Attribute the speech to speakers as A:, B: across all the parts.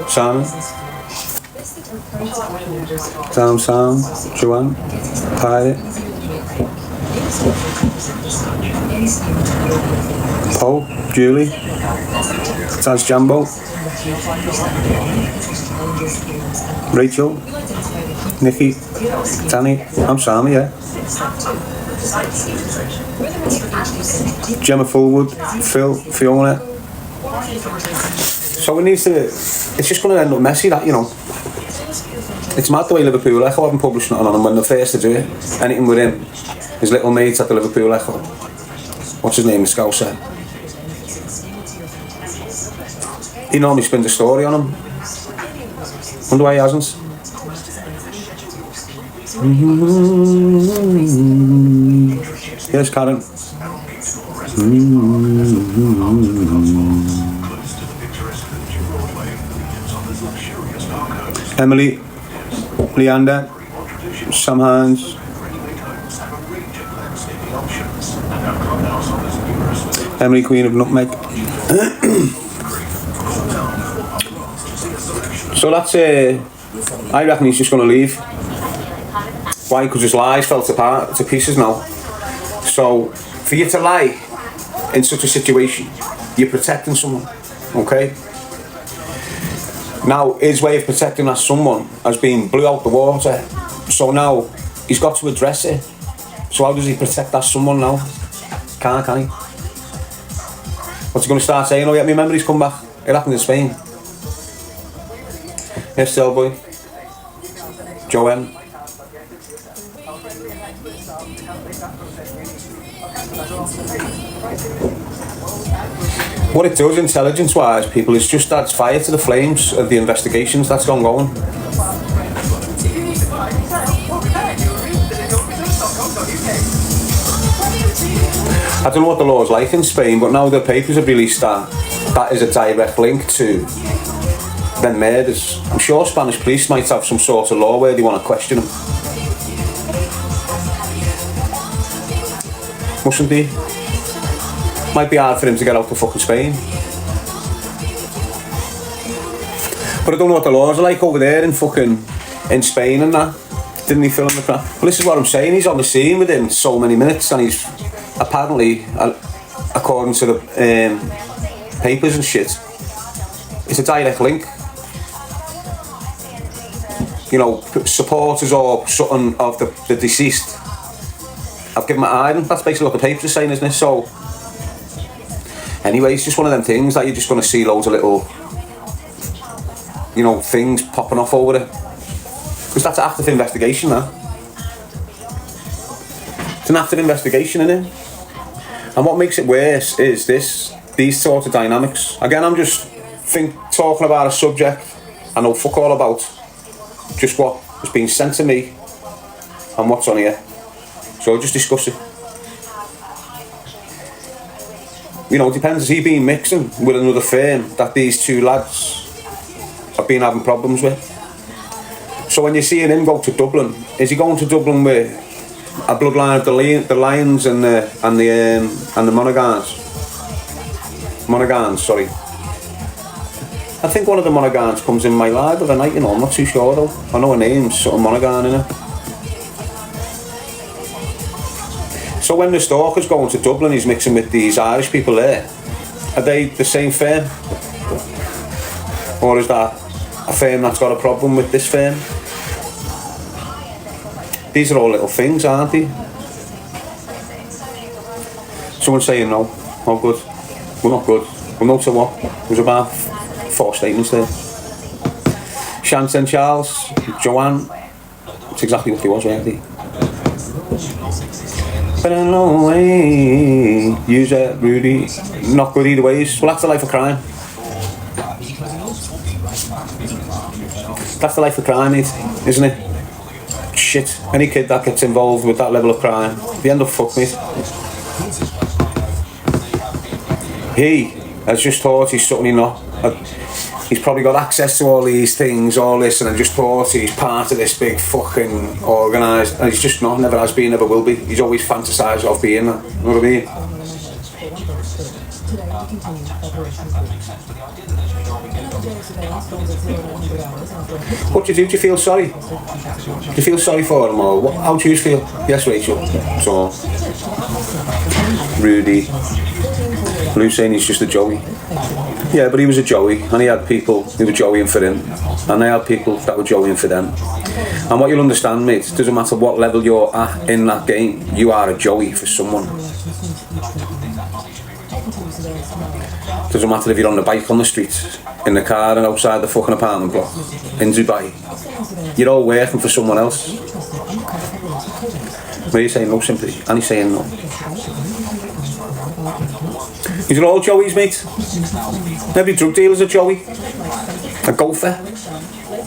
A: Simon. Sam, Joanne, Pirate, Paul, Julie, Taz Jambo, Rachel, Nikki, Danny, I'm Sammy, yeah. Gemma Fullwood, Phil, Fiona. So we need to, it's just going to end up messy, that, you know. It's mad the way Liverpool Echo haven't published nothing on him when they're first to do it. Anything with him, his little mate at the Liverpool Echo. What's his name, the Scouser? He normally spins a story on him. Wonder why he hasn't. Here's Karen. Emily, Leander, Sam Hines, Emily, Queen of Nutmeg. So that's I reckon he's just going to leave. Why? Because his lies fell to pieces now. So for you to lie in such a situation, you're protecting someone, okay? Now his way of protecting that someone has been blew out the water. So now he's got to address it. So how does he protect that someone now? Can he? What's he going to start saying? Oh yeah, my memories come back. It happened in Spain. Yes, Boy. Joanne. What it does intelligence-wise, people, is just adds fire to the flames of the investigations that's ongoing. I don't know what the law's like in Spain, but now the papers have released that is a direct link to them murders. I'm sure Spanish police might have some sort of law where they want to question them. Mustn't be. Might be hard for him to get out of fucking Spain. But I don't know what the laws are like over there in Spain and that. Didn't he film the crap? Well, this is what I'm saying, he's on the scene within so many minutes and he's apparently, according to the papers and shit, it's a direct link. You know, supporters or something of the deceased have given him an iron. That's basically what the papers are saying, isn't it? So anyway, it's just one of them things that you're just going to see loads of little, you know, things popping off over it. Because that's an active investigation, that. It's an active investigation, isn't it? And what makes it worse is these sort of dynamics. Again, I'm just talking about a subject I know fuck all about. Just what has been sent to me and what's on here. So I'll just discuss it. You know, it depends. Has he been mixing with another firm that these two lads have been having problems with? So when you're seeing him go to Dublin, is he going to Dublin with a bloodline of the Lions and the Monagans, sorry. I think one of the Monagans comes in my live of the night, you know, I'm not too sure though. I know her name's sort of Monaghan, innit? So when the stalker's going to Dublin, he's mixing with these Irish people there. Are they the same firm? Or is that a firm that's got a problem with this firm? These are all little things, aren't they? Someone's saying no. Oh good. We're not good. Well, no to what? There's about 4 statements there. Shanton Charles, Joanne. That's exactly what he was, weren't he? But in no way, user, Rudy, not good either ways. Well, that's the life of crime. That's the life of crime, isn't it? Shit, any kid that gets involved with that level of crime, they end up fucked, mate. He has just thought he's something he's not. He's probably got access to all these things, all this, and just thought he's part of this big fucking organised, and he's just not, never has been, never will be. He's always fantasised of being that, you know what I mean? What do you do? Do you feel sorry? Do you feel sorry for him, or what, how do you feel? Yes, Rachel. So, Rudy. Lou's saying he's just a Joey. Yeah, but he was a Joey, and he had people who were Joeying for him, and they had people that were Joeying for them. And what you'll understand, mate, doesn't matter what level you're at in that game, you are a Joey for someone. Doesn't matter if you're on the bike on the street, in the car and outside the fucking apartment block, in Dubai. You're all working for someone else. Where are you saying no, simply? And he's saying no. These are all Joeys, mate. Every drug dealer's a Joey. A golfer.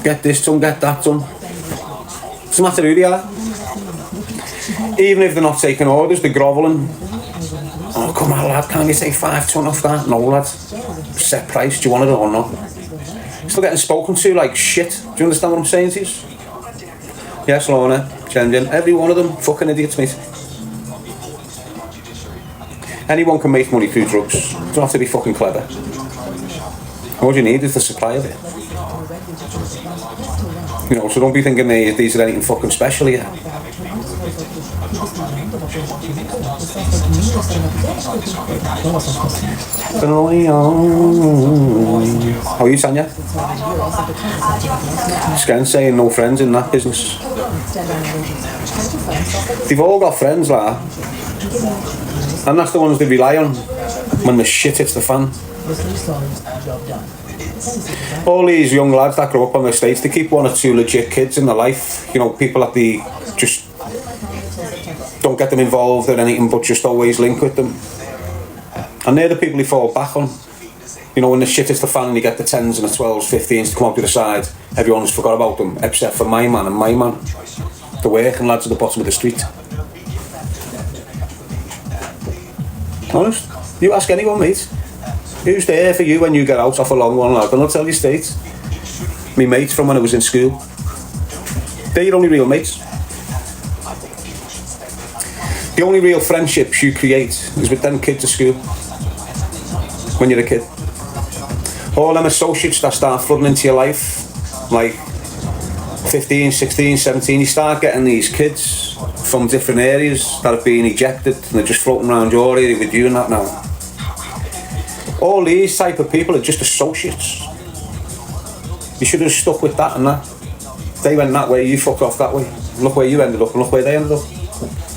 A: Get this done, get that done. Doesn't matter who they are. Even if they're not taking orders, they're grovelling. Oh, come on, lad, can't you take 5 ton off that? No, lad. Set price, do you want it or not? Still getting spoken to like shit. Do you understand what I'm saying to you? Yes, Lorna, Jen, every one of them fucking idiots, mate. Anyone can make money through drugs. You don't have to be fucking clever. All you need is the supply of it. You know, so don't be thinking these are anything fucking special here. How are you, Tanya? Sken saying no friends in that business. They've all got friends, like, and that's the ones they rely on when the shit hits the fan. All these young lads that grow up on the States, they keep 1 or 2 legit kids in their life. You know, people that they just don't get them involved in anything but just always link with them. And they're the people they fall back on. You know, when the shit hits the fan and you get the 10s and the 12s, 15s to come up to the side, everyone's forgot about them, except for my man and my man. The working lads at the bottom of the street. Honest, you ask anyone, mate, who's there for you when you get out off a long one, lad, and I'll tell you straight, me mates from when I was in school. They're your only real mates. The only real friendships you create is with them kids at school, when you're a kid. All them associates that start flooding into your life, like 15, 16, 17, you start getting these kids from different areas that have been ejected and they're just floating around your area with you and that now. All these type of people are just associates. You should have stuck with that and that. They went that way, you fucked off that way. Look where you ended up and look where they ended up.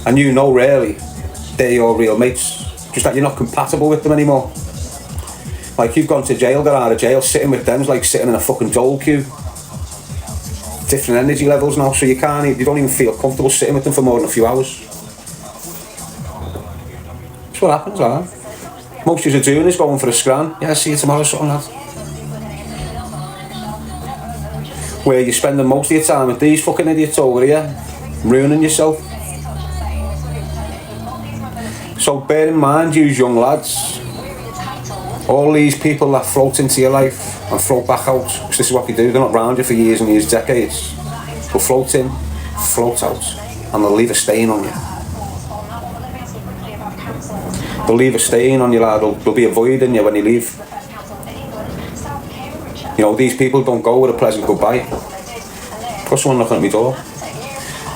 A: And you know really, they're your real mates. Just that you're not compatible with them anymore. Like you've gone to jail, got out of jail, sitting with them is like sitting in a fucking dole queue. Different energy levels now, so you don't even feel comfortable sitting with them for more than a few hours. That's what happens, lad. Most of you are doing is going for a scran. Yeah, see you tomorrow, something, lad. Where you're spending most of your time with these fucking idiots over here, ruining yourself. So bear in mind, you young lads, all these people that float into your life and float back out, because this is what they do, they're not around you for years and years, decades. They'll float in, float out, and they'll leave a stain on you. They'll leave a stain on you, lad. There'll be a void in you when you leave. You know, these people don't go with a pleasant goodbye. Got someone knocking at my door.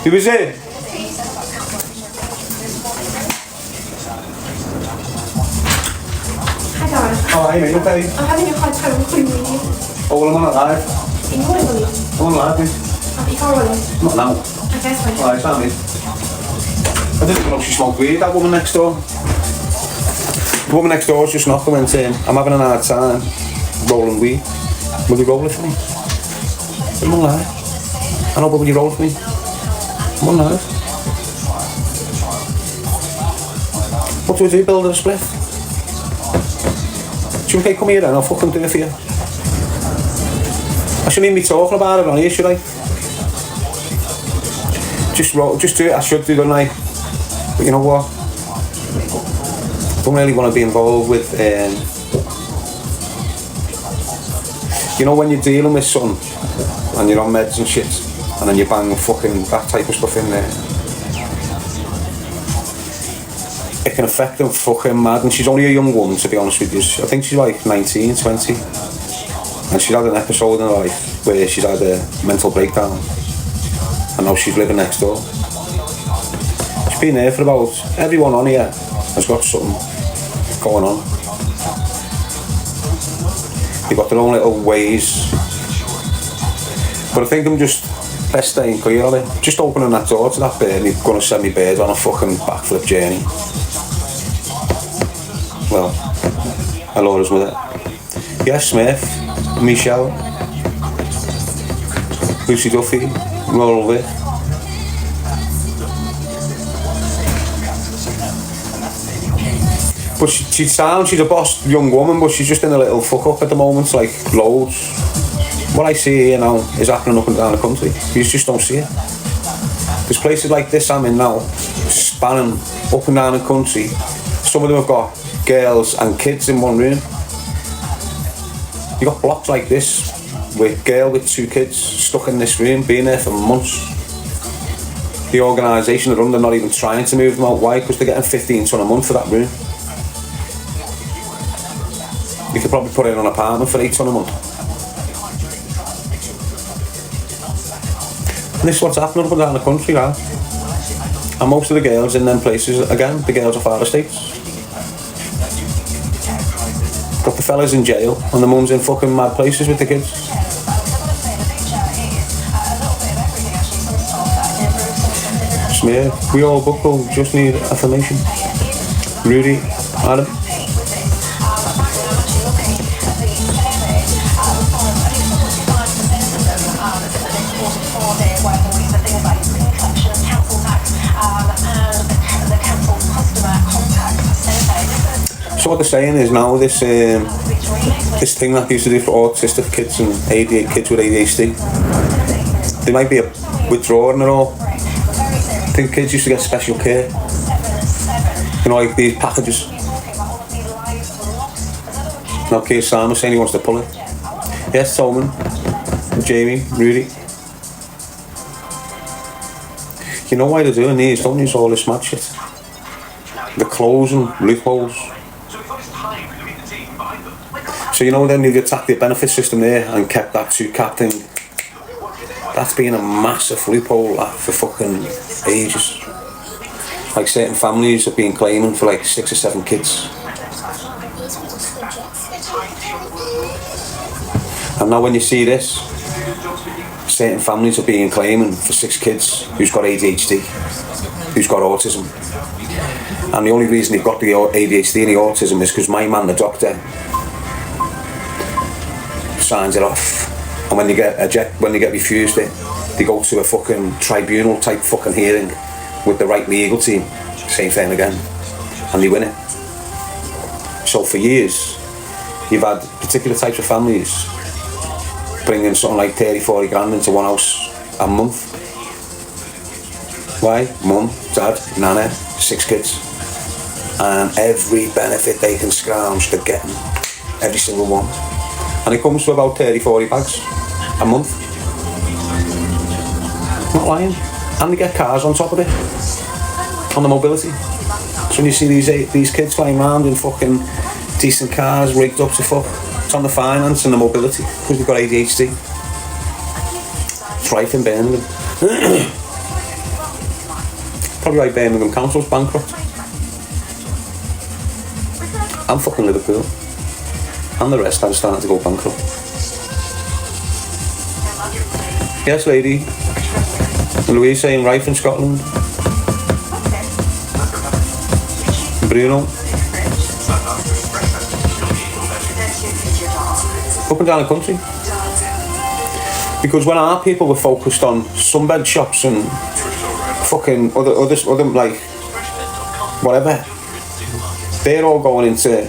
A: Who was it? Oh, hey mate, okay?
B: I'm having a hard time recording with you.
A: Oh, well, I'm on live.
B: Are you recording?
A: I'm on live, mate.
B: You can't roll it.
A: Not now.
B: Okay, that's fine.
A: Alright, Sammy. I didn't even know she smoked weed, that woman next door. The woman next door was just knocking and saying, I'm having an hard time rolling weed. Will you roll it for me? I'm on live. I know, but will you roll it for me? I'm on live. What do we do, build a split? Do you okay, come here then, I'll fucking do it for you. I shouldn't even be talking about it on here, should I? Just do it, I should do, don't I? But you know what? I don't really want to be involved with, you know when you're dealing with something, and you're on meds and shit, and then you bang fucking that type of stuff in there. It can affect them fucking mad, and she's only a young woman, to be honest with you. I think she's like 19, 20. And she's had an episode in her life where she's had a mental breakdown, and now she's living next door. She's been there for about, everyone on here has got something going on. They've got their own little ways. But I think I'm just best staying clear of it. Just opening that door to that bird and he's gonna send me bird on a fucking backflip journey. Well, Alora's with it. Yes, Smith, Michelle, Lucy Duffy, Laurel Vick. But she's a boss young woman, but she's just in a little fuck up at the moment, like loads. What I see here now is happening up and down the country. You just don't see it. There's places like this I'm in now, spanning up and down the country. Some of them have got girls and kids in one room. You got blocks like this with a girl with 2 kids stuck in this room, being there for months. The organisation that run, they're not even trying to move them out. Why? Because they're getting 15 ton a month for that room. You could probably put in an apartment for 8 ton a month. And this is what's happening up and down the country now. And most of the girls in them places, again, the girls are far estates. Got the fellas in jail and the mums in fucking mad places with the kids. Smear, we all buckle, just need affirmation. Rudy, Adam. So what they're saying is now this thing that they used to do for autistic kids and kids with ADHD, they might be withdrawing it all. I think kids used to get special care, you know, like these packages. Now Keir Starmer's saying he wants to pull it. Yes, Tolman, Jamie, Rudy. You know why they're doing these, don't you? All this mad shit. They're closing loopholes. So you know then they've attacked the benefit system there and kept that 2-cap thing. That's been a massive loophole for fucking ages. Like certain families have been claiming for like 6 or 7 kids. And now when you see this, certain families are being claiming for 6 kids who's got ADHD, who's got autism. And the only reason they've got the ADHD and the autism is because my man, the doctor, signs it off. And when they get refused it, they go to a fucking tribunal type fucking hearing with the right legal team. Same thing again. And they win it. So for years, you've had particular types of families bringing something like 30-40 grand into one house a month. Why? Mum, dad, nana, 6 kids. And every benefit they can scrounge, they're getting. Every single one. And it comes to about 30-40 bags a month. Not lying. And they get cars on top of it. On the mobility. So when you see these kids flying around in fucking decent cars, rigged up to fuck, it's on the finance and the mobility, because they've got ADHD. It's rife in Birmingham. Probably like Birmingham Council's bankrupt. And fucking Liverpool. And the rest are starting to go bankrupt. Yes, lady. And Louise saying rife in Scotland. Bruno. Up and down the country. Because when our people were focused on sunbed shops and fucking other like whatever, they're all going into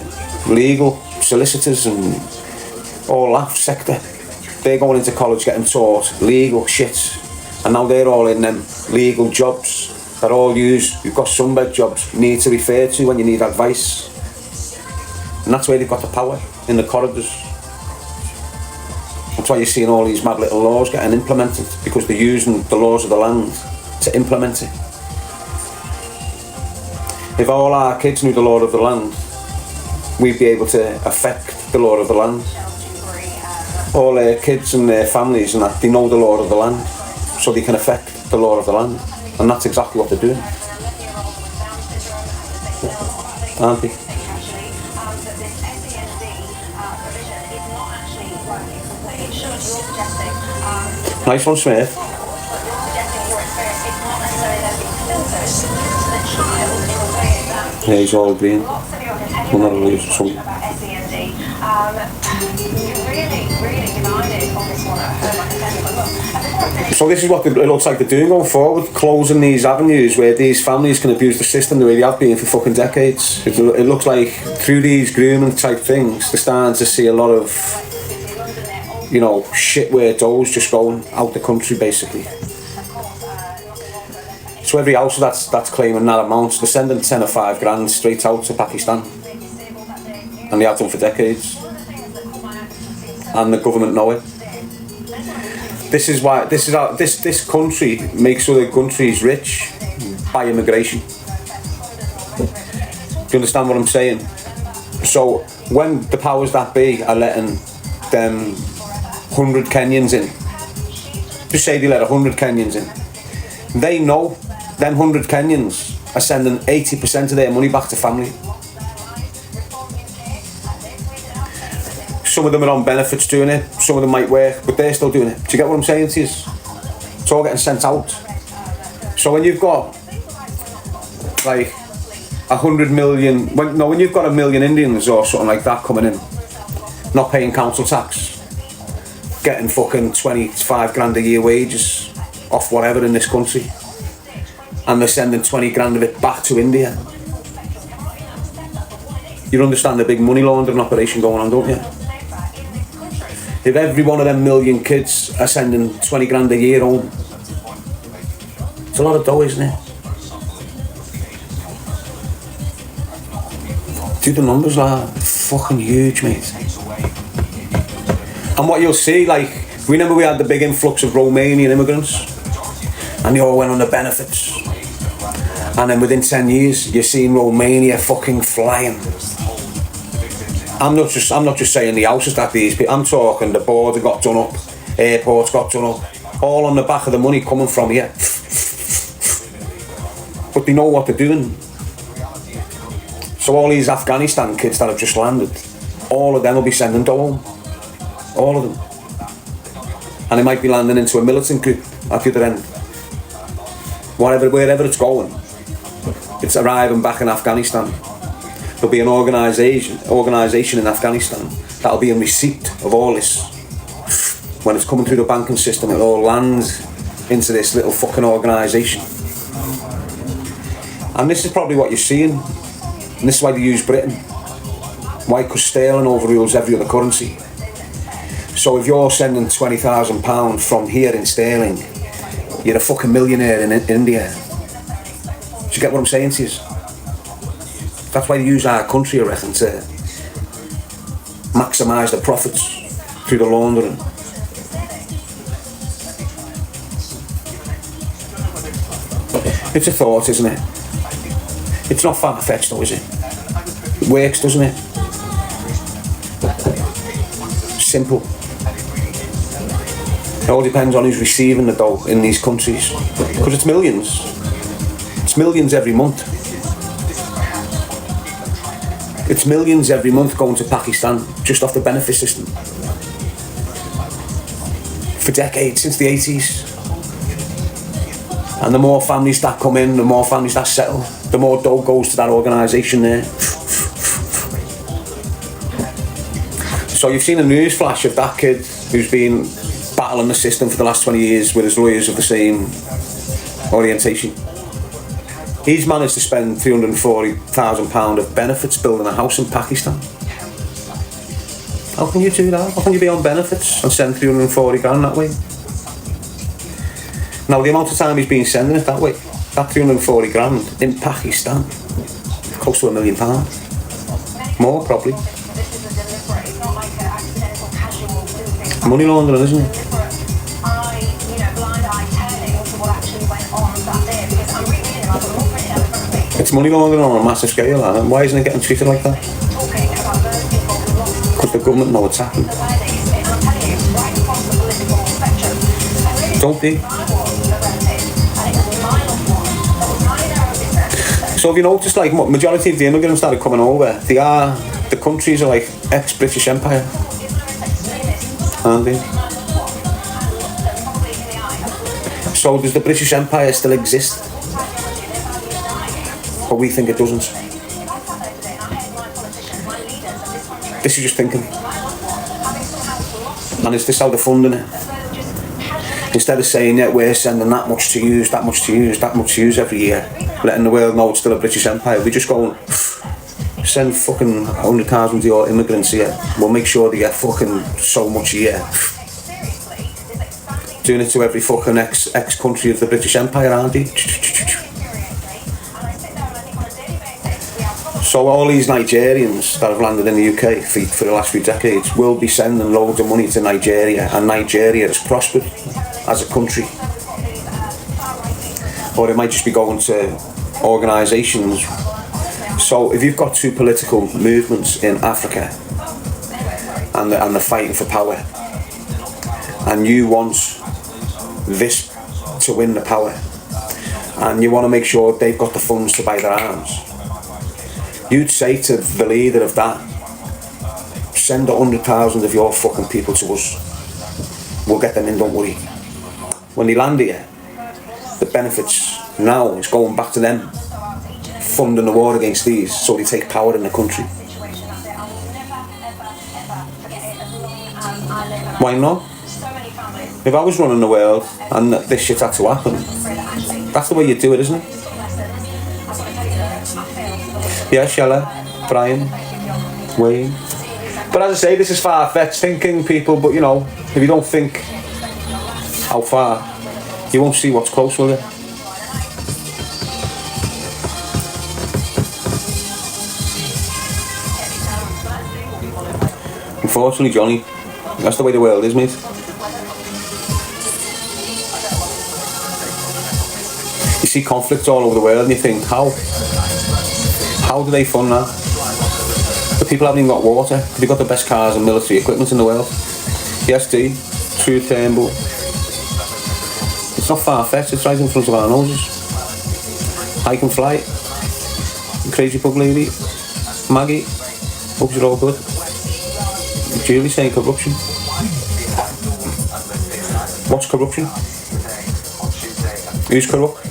A: legal solicitors and all that sector. They're going into college getting taught legal shit, and now they're all in them legal jobs that all you've got sunbed jobs need to refer to when you need advice. And that's where they've got the power, in the corridors. That's why you're seeing all these mad little laws getting implemented, because they're using the laws of the land to implement it. If all our kids knew the law of the land, we'd be able to affect the law of the land. all their kids and their families and that, they know the law of the land, so they can affect the law of the land, and that's exactly what they're doing, aren't they? Nice one, Smith. Yeah, he's all agreeing. We're not really something. So this is what it looks like they're doing going forward, closing these avenues where these families can abuse the system the way they have been for fucking decades. It looks like through these grooming type things, they're starting to see a lot of, you know, shit where those just going out the country basically. So every house that's claiming that amount, they're sending 10 or 5 grand straight out to Pakistan, and they have done for decades, and the government know it. This is why this country makes other countries rich by immigration. Do you understand what I'm saying? So when the powers that be are letting them 100 Kenyans in, just say they let 100 Kenyans in, they know them 100 Kenyans are sending 80% of their money back to family. Some of them are on benefits doing it, some of them might work, but they're still doing it. Do you get what I'm saying to you? It's all getting sent out. So when you've got like 100 million, when you've got 1 million Indians or something like that coming in, not paying council tax, getting fucking 25 grand a year wages off whatever in this country, and they're sending 20 grand of it back to India. You understand the big money laundering operation going on, don't you? If every one of them million kids are sending 20 grand a year home, it's a lot of dough, isn't it? Do the numbers are fucking huge, mate. And what you'll see, like, remember we had the big influx of Romanian immigrants, and they all went on the benefits. And then within 10 years, you're seeing Romania fucking flying. I'm not just saying the houses that these people, I'm talking the border got done up, airports got done up, all on the back of the money coming from here. But they know what they're doing. So all these Afghanistan kids that have just landed, all of them will be sending dough home. All of them. And they might be landing into a militant group at the other end. Wherever it's going, it's arriving back in Afghanistan. There'll be an organisation in Afghanistan that'll be in receipt of all this. When it's coming through the banking system, it all lands into this little fucking organisation. And this is probably what you're seeing. And this is why they use Britain. Why? Because sterling overrules every other currency. So if you're sending £20,000 from here in sterling, you're a fucking millionaire in India. Do you get what I'm saying to you? That's why they use our country, I reckon, to maximise the profits through the laundering. It's a thought, isn't it? It's not far-fetched though, is it? It works, doesn't it? Simple. It all depends on who's receiving the dough in these countries. Because it's millions. It's millions every month. It's millions every month going to Pakistan just off the benefit system. For decades, since the 80s. And the more families that come in, the more families that settle, the more dough goes to that organisation there. So you've seen a news flash of that kid who's been battling the system for the last 20 years with his lawyers of the same orientation. He's managed to spend £340,000 of benefits building a house in Pakistan. How can you do that? How can you be on benefits and send 340 grand that way? Now the amount of time he's been sending it that way, that 340 grand in Pakistan, close to £1 million. More probably. Money laundering, isn't it? It's money laundering on a massive scale, and why isn't it getting treated like that? Because the government know what's happening. Don't they? So have you noticed, like, majority of the immigrants that are coming over, the countries are like ex-British Empire, aren't they? So does the British Empire still exist? But we think it doesn't. This is just thinking. And is this how they're funding it? Instead of saying, yeah, we're sending that much to use, that much to use, that much to use every year, letting the world know it's still a British Empire, we just go and send fucking 100,000 of your immigrants here. We'll make sure they get fucking so much a year. Doing it to every fucking ex-country of the British Empire, aren't they? So all these Nigerians that have landed in the UK for the last few decades will be sending loads of money to Nigeria, and Nigeria has prospered as a country. Or it might just be going to organisations. So if you've got two political movements in Africa and they're fighting for power, and you want this to win the power, and you want to make sure they've got the funds to buy their arms, you'd say to the leader of that, send 100,000 of your fucking people to us. We'll get them in, don't worry. When they land here, the benefits now is going back to them, funding the war against these, so they take power in the country. Why not? If I was running the world and this shit had to happen, that's the way you do it, isn't it? Yeah, Shella, Brian, Wayne. But as I say, this is far-fetched thinking, people, but you know, if you don't think how far, you won't see what's close, will you? Unfortunately, Johnny, that's the way the world is, mate. You see conflicts all over the world and you think, how do they fund that? The people haven't even got water. They've got the best cars and military equipment in the world. Yes, true term, but it's not far-fetched, it's right in front of our noses. I can fly. Crazy pug lady. Maggie. Hope you're all good. Julie saying corruption. What's corruption? Who's corrupt?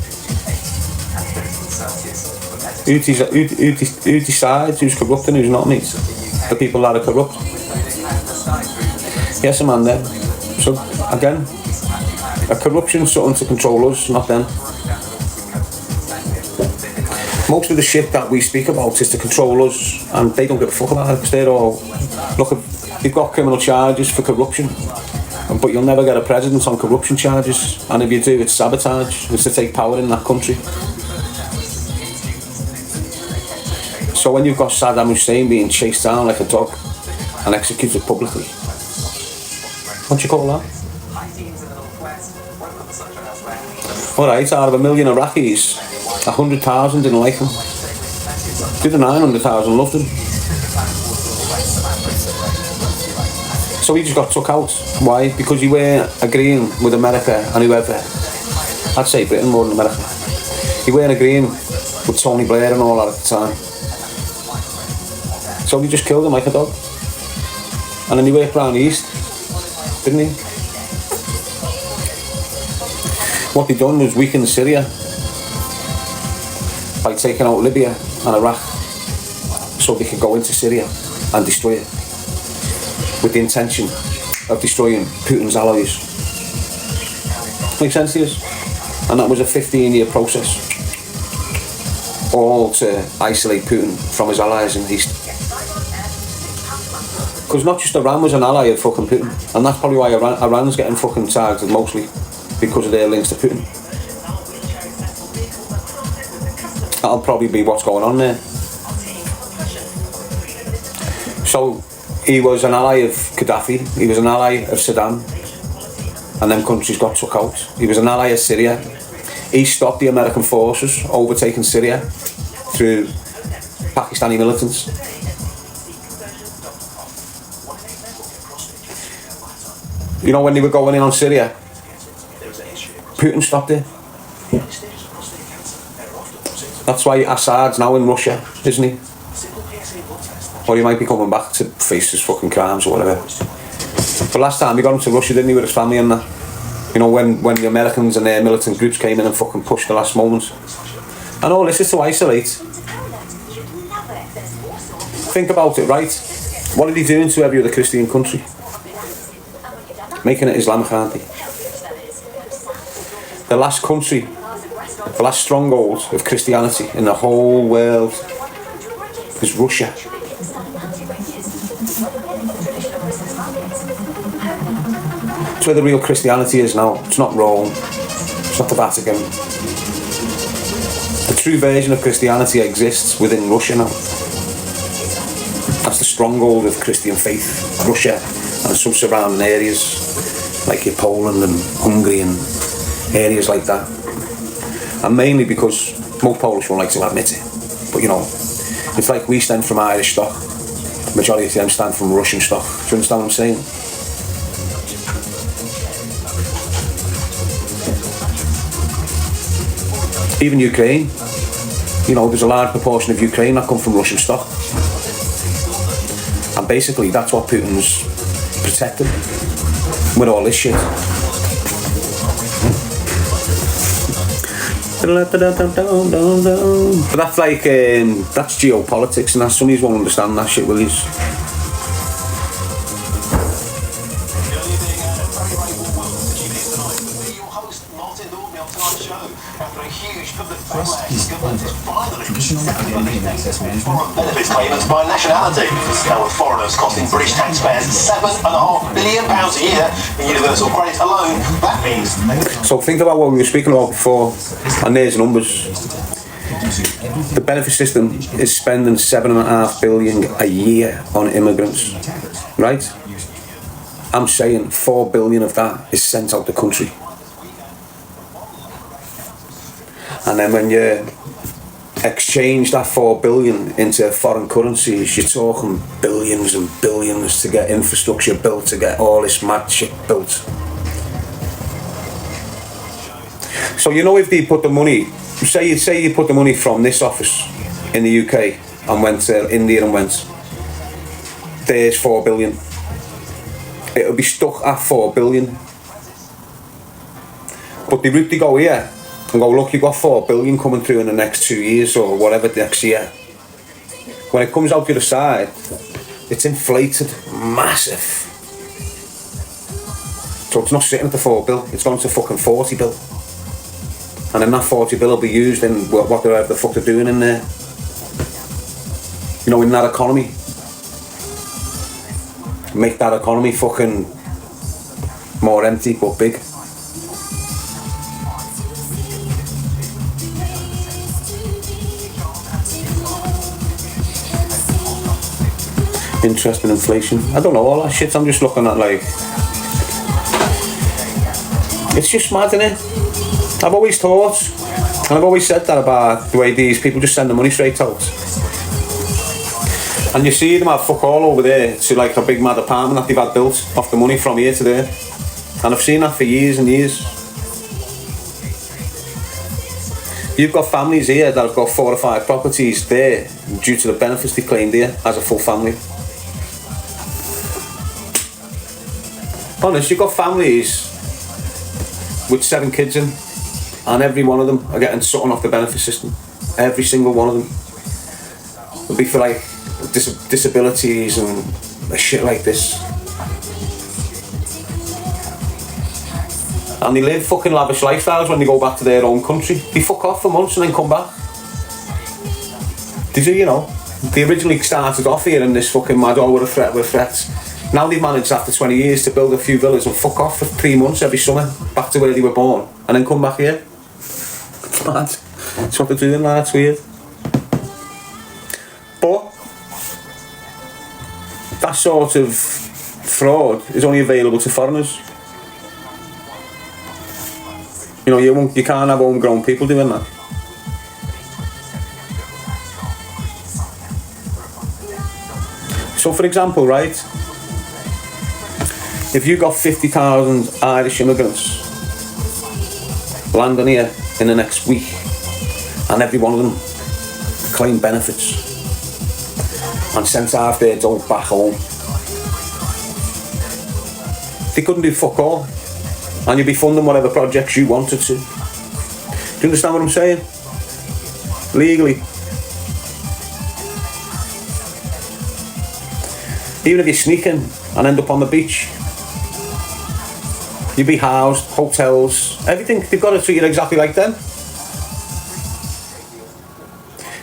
A: Who decides who's corrupt and who's not, mate? The people that are corrupt. Yes, man, there. So, again, a corruption's something to control us, not them. Most of the shit that we speak about is to control us, and they don't give a fuck about it, because they're all... Look, they've got criminal charges for corruption, but you'll never get a president on corruption charges, and if you do, it's sabotage. It's to take power in that country. So when you've got Saddam Hussein being chased down like a dog and executed publicly, what do you call that? Alright, out of 1 million Iraqis, 100,000 didn't like him. The other 900,000 loved him. So he just got took out. Why? Because he weren't agreeing with America and whoever. I'd say Britain more than America. He weren't agreeing with Tony Blair and all that at the time. So he just killed him like a dog. And then he worked round the east, didn't he? What they done was weaken Syria by taking out Libya and Iraq so they could go into Syria and destroy it with the intention of destroying Putin's allies. Make sense to you? And that was a 15-year process, all to isolate Putin from his allies in the east. Because not just Iran was an ally of fucking Putin, and that's probably why Iran's getting fucking targeted mostly, because of their links to Putin. That'll probably be what's going on there. So he was an ally of Gaddafi, he was an ally of Saddam, and them countries got took out. He was an ally of Syria. He stopped the American forces overtaking Syria through Pakistani militants. You know, when they were going in on Syria, Putin stopped it. That's why Assad's now in Russia, isn't he? Or he might be coming back to face his fucking crimes or whatever. But last time he got into Russia, didn't he, with his family and that? You know, when the Americans and their militant groups came in and fucking pushed the last moment. And all this is to isolate. Think about it, right? What are they doing to every other Christian country? Making it Islamic, aren't they? The last country, the last stronghold of Christianity in the whole world is Russia. It's where the real Christianity is now. It's not Rome. It's not the Vatican. The true version of Christianity exists within Russia now. That's the stronghold of Christian faith. Russia and some surrounding areas like Poland and Hungary and areas like that. And mainly because most Polish won't like to admit it. But you know, it's like we stand from Irish stock. The majority of them stand from Russian stock. Do you understand what I'm saying? Even Ukraine. You know, there's a large proportion of Ukraine that come from Russian stock. And basically that's what Putin's protecting with all this shit. But that's like, that's geopolitics and that. Some of you won't understand that shit, will you?
C: Benefits payments by nationality. Now with foreigners costing British taxpayers £7.5 billion a year in universal credit alone, that means...
A: So think about what we were speaking about before, and there's numbers. The benefit system is spending £7.5 billion a year on immigrants, right? I'm saying £4 billion of that is sent out the country. And then when you exchange that $4 billion into foreign currencies, you're talking billions and billions to get infrastructure built, to get all this mad shit built. So you know, if they put the money, say you put the money from this office in the UK and went to India and went, there's $4 billion. It'll be stuck at $4 billion. But the route they go here and go, look, you've got $4 billion coming through in the next 2 years or whatever next year. When it comes out the other side, it's inflated massive. So it's not sitting at the 4 bill, it's gone to fucking 40 bill. And then that 40 bill will be used in whatever the fuck they're doing in there. You know, in that economy. Make that economy fucking more empty but big. Interest and inflation. I don't know all that shit. I'm just looking at, like, it's just mad, isn't it? I've always thought, and I've always said that about the way these people just send the money straight out. And you see them have fuck all over there to like a big mad apartment that they've had built off the money from here to there. And I've seen that for years and years. You've got families here that have got 4 or 5 properties there due to the benefits they claimed here as a full family. Honest, you've got families with 7 kids in, and every one of them are getting something off the benefit system. Every single one of them. It'll be for like disabilities and shit like this. And they live fucking lavish lifestyles when they go back to their own country. They fuck off for months and then come back. They do, you know. They originally started off here in this fucking mad, oh, we're a threat, we're threats. Now they've managed after 20 years to build a few villas and fuck off for 3 months every summer back to where they were born and then come back here. It's mad. That's what they're doing, like, that's weird. But that sort of fraud is only available to foreigners. You know, you can't have homegrown people doing that. So for example, right, if you got 50,000 Irish immigrants land on here in the next week and every one of them claim benefits and sent half their dough back home. They couldn't do fuck all, and you'd be funding whatever projects you wanted to. Do you understand what I'm saying? Legally. Even if you're sneaking and end up on the beach, you'd be housed, hotels, everything. They've got to treat you exactly like them.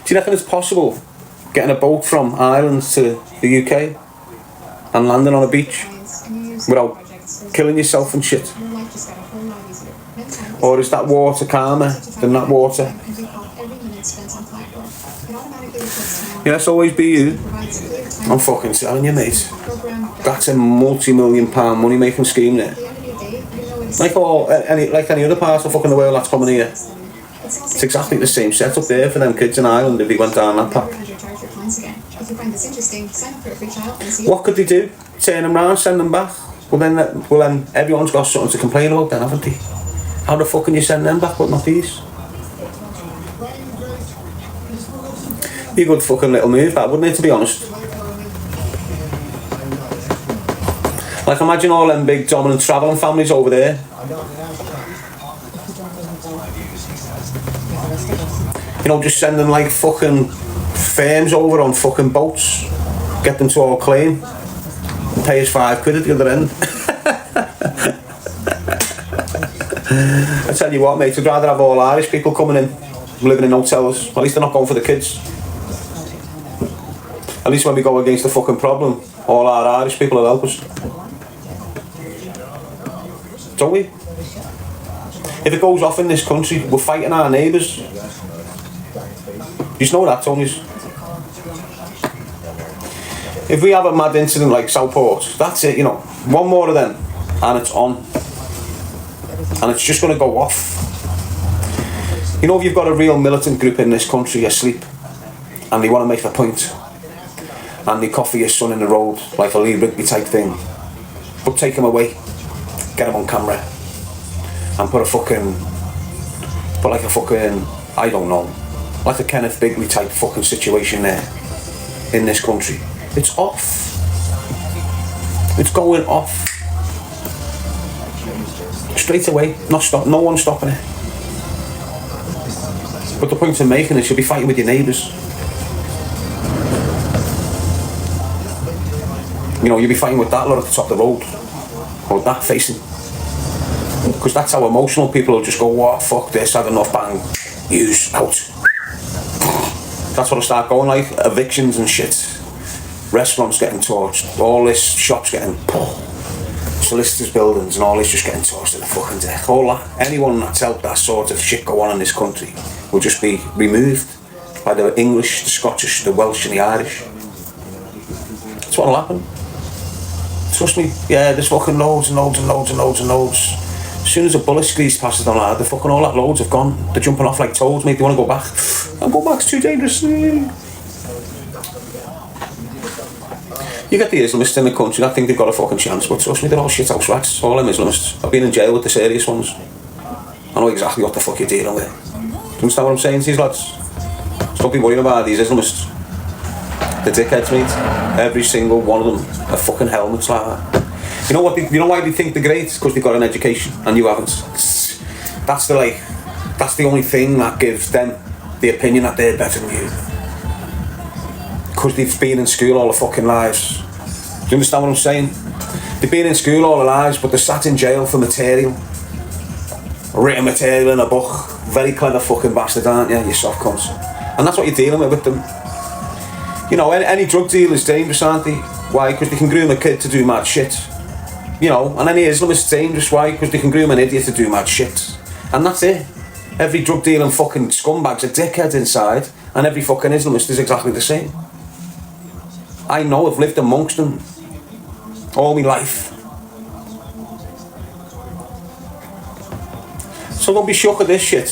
A: Do you reckon it's possible getting a boat from Ireland to the UK and landing on a beach without killing yourself and shit? Or is that water calmer than that water? Yeah, let's always be you. I'm fucking telling you, mate. That's a multi-million-pound money-making scheme there. Like any other part of fucking the world that's coming here. It's exactly the same setup there for them kids in Ireland if they went down that path. What could they do? Turn them round, send them back? Well then everyone's got something to complain about then, haven't they? How the fuck can you send them back but not these? Be a good fucking little move that, wouldn't it, to be honest? Like, imagine all them big dominant travelling families over there. You know, just sending like fucking firms over on fucking boats, get them to all claim, pay us £5 at the other end. I tell you what, mate, I'd rather have all Irish people coming in, living in hotels. At least they're not going for the kids. At least when we go against the fucking problem, all our Irish people will help us. Don't we? If it goes off in this country, we're fighting our neighbours. You just know that, Tony's. If we have a mad incident like Southport, that's it, you know. One more of them, and it's on. And it's just going to go off. You know, if you've got a real militant group in this country asleep, and they want to make a point, and they coffee your son in the road, like a Lee Rigby type thing, but take him away, get him on camera, and put like a fucking, I don't know, like a Kenneth Bigley type fucking situation there, in this country. It's off. It's going off. Straight away, no one's stopping it. But the point I'm making is you'll be fighting with your neighbours. You know, you'll be fighting with that lot at the top of the road, or that facing. Because that's how emotional people will just go, what, fuck this, had enough, bang, use, out. That's what will start going like, evictions and shit. Restaurants getting torched, all this, shops getting, solicitors' buildings and all this just getting tossed in the fucking deck. All that, anyone that's helped that sort of shit go on in this country will just be removed by the English, the Scottish, the Welsh and the Irish. That's what'll happen. Trust me, yeah, there's fucking loads and loads and loads and loads and loads. As soon as a bullet squeeze passes down that, the fucking all that loads have gone. They're jumping off like toads, mate. They want to go back. I'll go back, it's too dangerous. You get the Islamists in the country that think they've got a fucking chance, but trust me, they're all shit house rats. All them Islamists. I've been in jail with the serious ones. I know exactly what the fuck you're dealing with. Do you understand what I'm saying to these lads? So don't be worrying about these Islamists. The dickheads, mate. Every single one of them are fucking helmets like that. You know what? You know why they think they're great? Because they've got an education and you haven't. That's the only thing that gives them the opinion that they're better than you. Because they've been in school all their fucking lives. Do you understand what I'm saying? They've been in school all their lives, but they're sat in jail for material. Written material in a book. Very clever fucking bastard, aren't you? You soft cunts. And that's what you're dealing with them. You know, any drug deal is dangerous, aren't they? Why? Because they can groom a kid to do mad shit. You know, and any Islamist is dangerous. Why? Because they can groom an idiot to do mad shit. And that's it. Every drug dealing fucking scumbag's a dickhead inside, and every fucking Islamist is exactly the same. I know, I've lived amongst them all my life. So don't be shocked at this shit.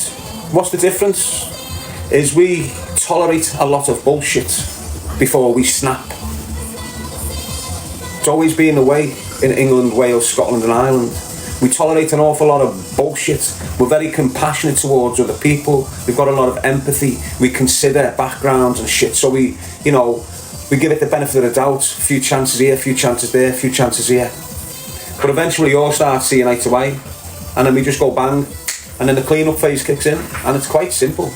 A: What's the difference? Is we tolerate a lot of bullshit before we snap. It's always been the way in England, Wales, Scotland and Ireland. We tolerate an awful lot of bullshit. We're very compassionate towards other people. We've got a lot of empathy. We consider backgrounds and shit. So we give it the benefit of the doubt. A few chances here, a few chances there, a few chances here. But eventually you all start seeing eye to eye. And then we just go bang. And then the clean-up phase kicks in. And it's quite simple.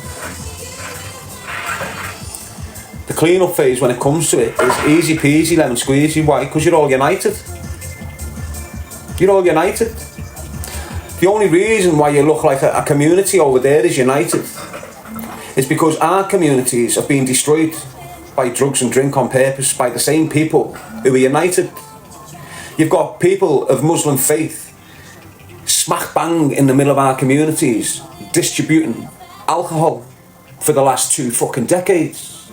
A: The clean-up phase, when it comes to it, is easy peasy, lemon squeezy. Why? Because you're all united. You're all united. The only reason why you look like a community over there is united is because our communities have been destroyed by drugs and drink on purpose by the same people who are united. You've got people of Muslim faith smack bang in the middle of our communities distributing alcohol for the last 2 fucking decades.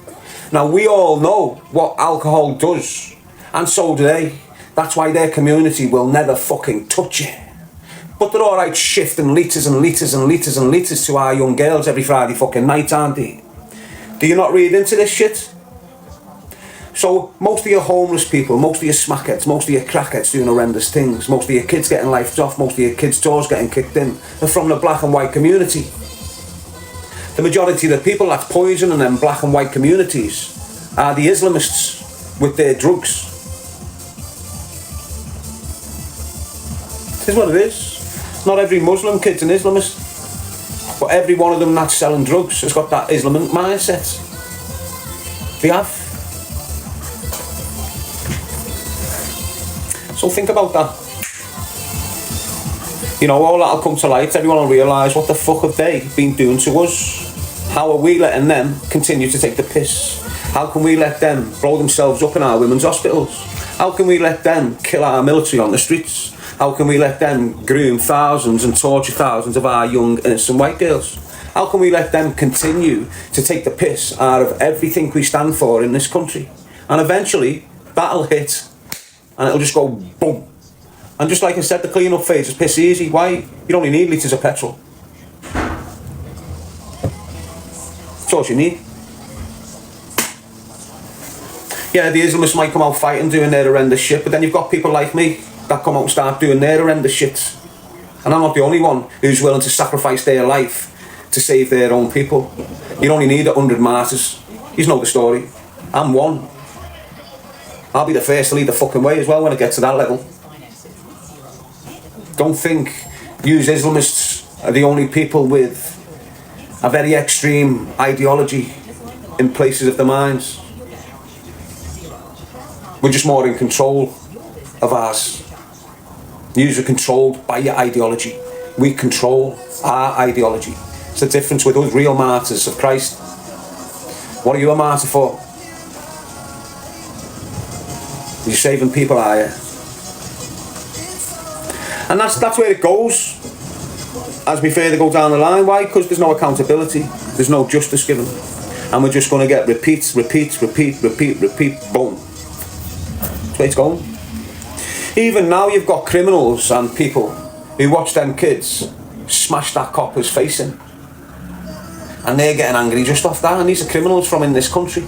A: Now we all know what alcohol does, and so do they. That's why their community will never fucking touch it. But they're alright shifting litres and litres and litres and litres to our young girls every Friday fucking night, aren't they? Do you not read into this shit? So most of your homeless people, most of your smackheads, most of your crackheads doing horrendous things, most of your kids getting lifed off, most of your kids' doors getting kicked in, are from the black and white community. The majority of the people that's poisoning them black and white communities are the Islamists with their drugs. This is what it is. Not every Muslim kid's an Islamist, but every one of them that's selling drugs has got that Islamic mindset. They have. So think about that. You know, all that'll come to light. Everyone will realise what the fuck have they been doing to us? How are we letting them continue to take the piss? How can we let them blow themselves up in our women's hospitals? How can we let them kill our military on the streets? How can we let them groom thousands and torture thousands of our young innocent white girls? How can we let them continue to take the piss out of everything we stand for in this country? And eventually that'll hit and it'll just go boom. And just like I said, the clean up phase is piss easy. Why? You only need litres of petrol. That's all you need. Yeah, the Islamists might come out fighting, doing their horrendous shit, but then you've got people like me that come out and start doing their horrendous shit. And I'm not the only one who's willing to sacrifice their life to save their own people. You only need 100 martyrs. You know the story. I'm one. I'll be the first to lead the fucking way as well when I get to that level. Don't think you Islamists are the only people with a very extreme ideology in places of the minds. We're just more in control of ours. You are controlled by your ideology. We control our ideology. It's the difference with us real martyrs of Christ. What are you a martyr for? You're saving people, are you? And that's where it goes as we further go down the line. Why? Because there's no accountability. There's no justice given. And we're just going to get repeat, boom. That's where it's going. Even now you've got criminals and people who watch them kids smash that copper's face in. And they're getting angry just off that. And these are criminals from in this country.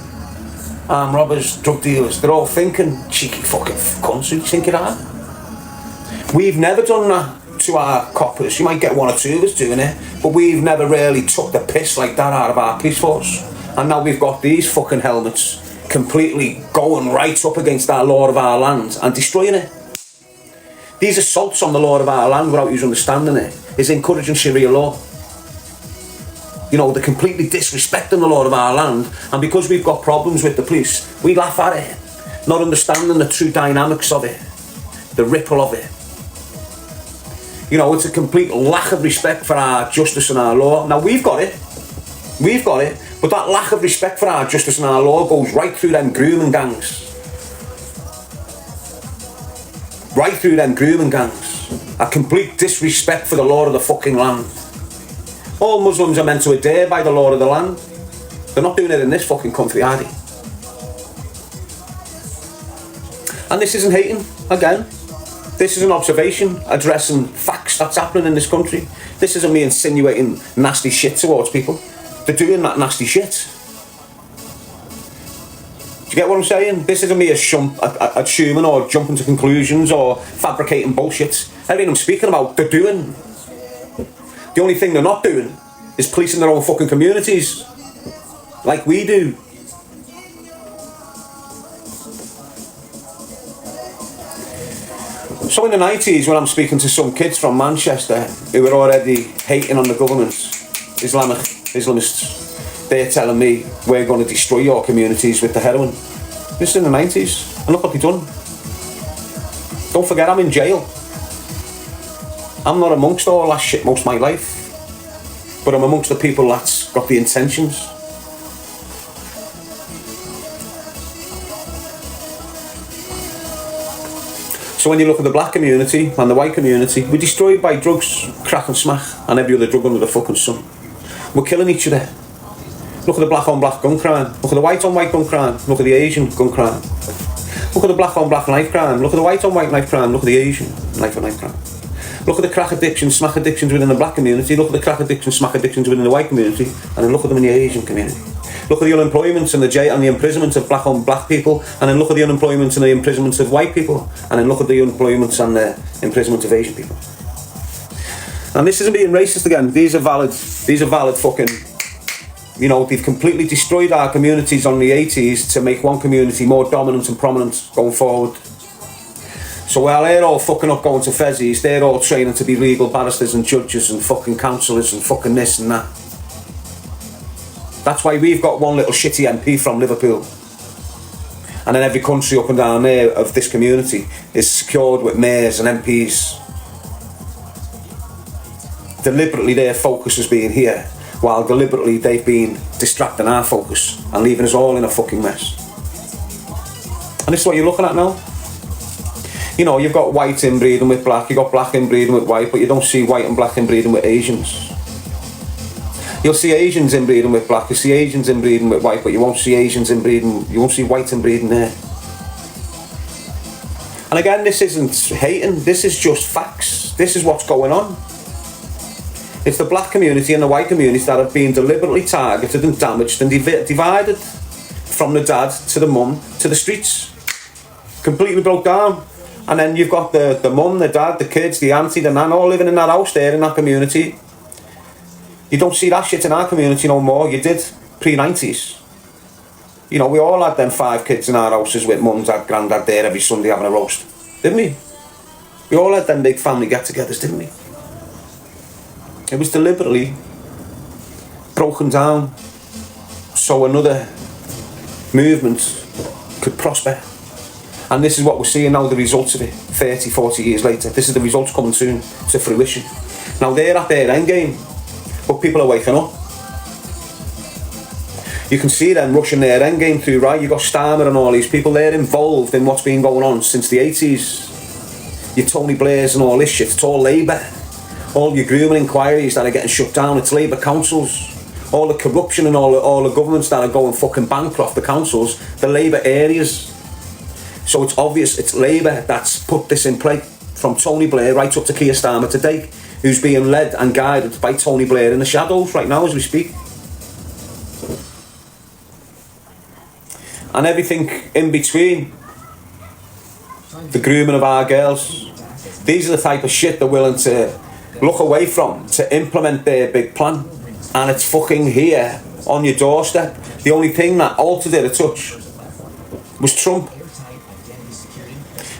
A: Armed robbers, drug dealers, they're all thinking, cheeky fucking cunts, who do you think it are? We've never done that to our coppers. You might get one or two of us doing it, but we've never really took the piss like that out of our police force. And now we've got these fucking helmets completely going right up against our law of our land and destroying it. These assaults on the law of our land, without you understanding it, is encouraging Sharia law. You know, they're completely disrespecting the law of our land, and because we've got problems with the police, we laugh at it, not understanding the true dynamics of it, the ripple of it. You know, it's a complete lack of respect for our justice and our law. Now, we've got it, but that lack of respect for our justice and our law goes right through them grooming gangs. Right through them grooming gangs. A complete disrespect for the law of the fucking land. All Muslims are meant to adhere by the law of the land. They're not doing it in this fucking country, are they? And this isn't hating, again. This is an observation addressing facts that's happening in this country. This isn't me insinuating nasty shit towards people. They're doing that nasty shit. Do you get what I'm saying? This isn't me assuming or jumping to conclusions or fabricating bullshit. Everything I'm speaking about, they're doing. The only thing they're not doing is policing their own fucking communities. Like we do. So in the 90s, when I'm speaking to some kids from Manchester who were already hating on the government, Islamists, they're telling me we're going to destroy your communities with the heroin. This is in the 90s, and look what they've done. Don't forget, I'm in jail. I'm not amongst all that shit most of my life, but I'm amongst the people that's got the intentions. So when you look at the black community and the white community, we're destroyed by drugs, crack and smack, and every other drug under the fucking sun. We're killing each other. Look at the black on black gun crime. Look at the white on white gun crime. Look at the Asian gun crime. Look at the black on black knife crime. Look at the white on white knife crime. Look at the Asian knife on knife crime. Look at the crack addictions, smack addictions within the black community. Look at the crack addictions, smack addictions within the white community, and then look at them in the Asian community. Look at the unemployments and the jail and the imprisonments of black on black people, and then look at the unemployments and the imprisonments of white people, and then look at the unemployments and the imprisonments of Asian people. And this isn't being racist again. These are valid fucking, you know, they've completely destroyed our communities on the 80s to make one community more dominant and prominent going forward. So while they're all fucking up going to Fezzies, they're all training to be legal barristers and judges and fucking counsellors and fucking this and that. That's why we've got one little shitty MP from Liverpool. And then every country up and down there of this community is secured with mayors and MPs. Deliberately their focus has been here, while deliberately they've been distracting our focus and leaving us all in a fucking mess. And this is what you're looking at now. You know, you've got white inbreeding with black, you've got black inbreeding with white, but you don't see white and black inbreeding with Asians. You'll see Asians inbreeding with black, you'll see Asians inbreeding with white, but you won't see Asians inbreeding, you won't see white inbreeding there. And again, this isn't hating, this is just facts. This is what's going on. It's the black community and the white communities that have been deliberately targeted and damaged and divided from the dad to the mum to the streets. Completely broke down. And then you've got the mum, the dad, the kids, the auntie, the nan, all living in that house there in that community. You don't see that shit in our community no more. You did pre-90s. You know, we all had them 5 kids in our houses with mum, dad, granddad there every Sunday having a roast. Didn't we? We all had them big family get-togethers, didn't we? It was deliberately broken down so another movement could prosper. And this is what we're seeing now, the results of it, 30, 40 years later. This is the results coming soon to fruition. Now they're at their end game, but people are waking up. You can see them rushing their end game through, right? You've got Starmer and all these people, they're involved in what's been going on since the 80s. Your Tony Blairs and all this shit, it's all Labour. All your grooming inquiries that are getting shut down, it's Labour councils. All the corruption and all the governments that are going fucking bankrupt, the councils, the Labour areas. So it's obvious it's Labour that's put this in play, from Tony Blair right up to Keir Starmer today, who's being led and guided by Tony Blair in the shadows right now as we speak. And everything in between, the grooming of our girls, these are the type of shit they're willing to look away from to implement their big plan. And it's fucking here on your doorstep. The only thing that altered it a touch was Trump.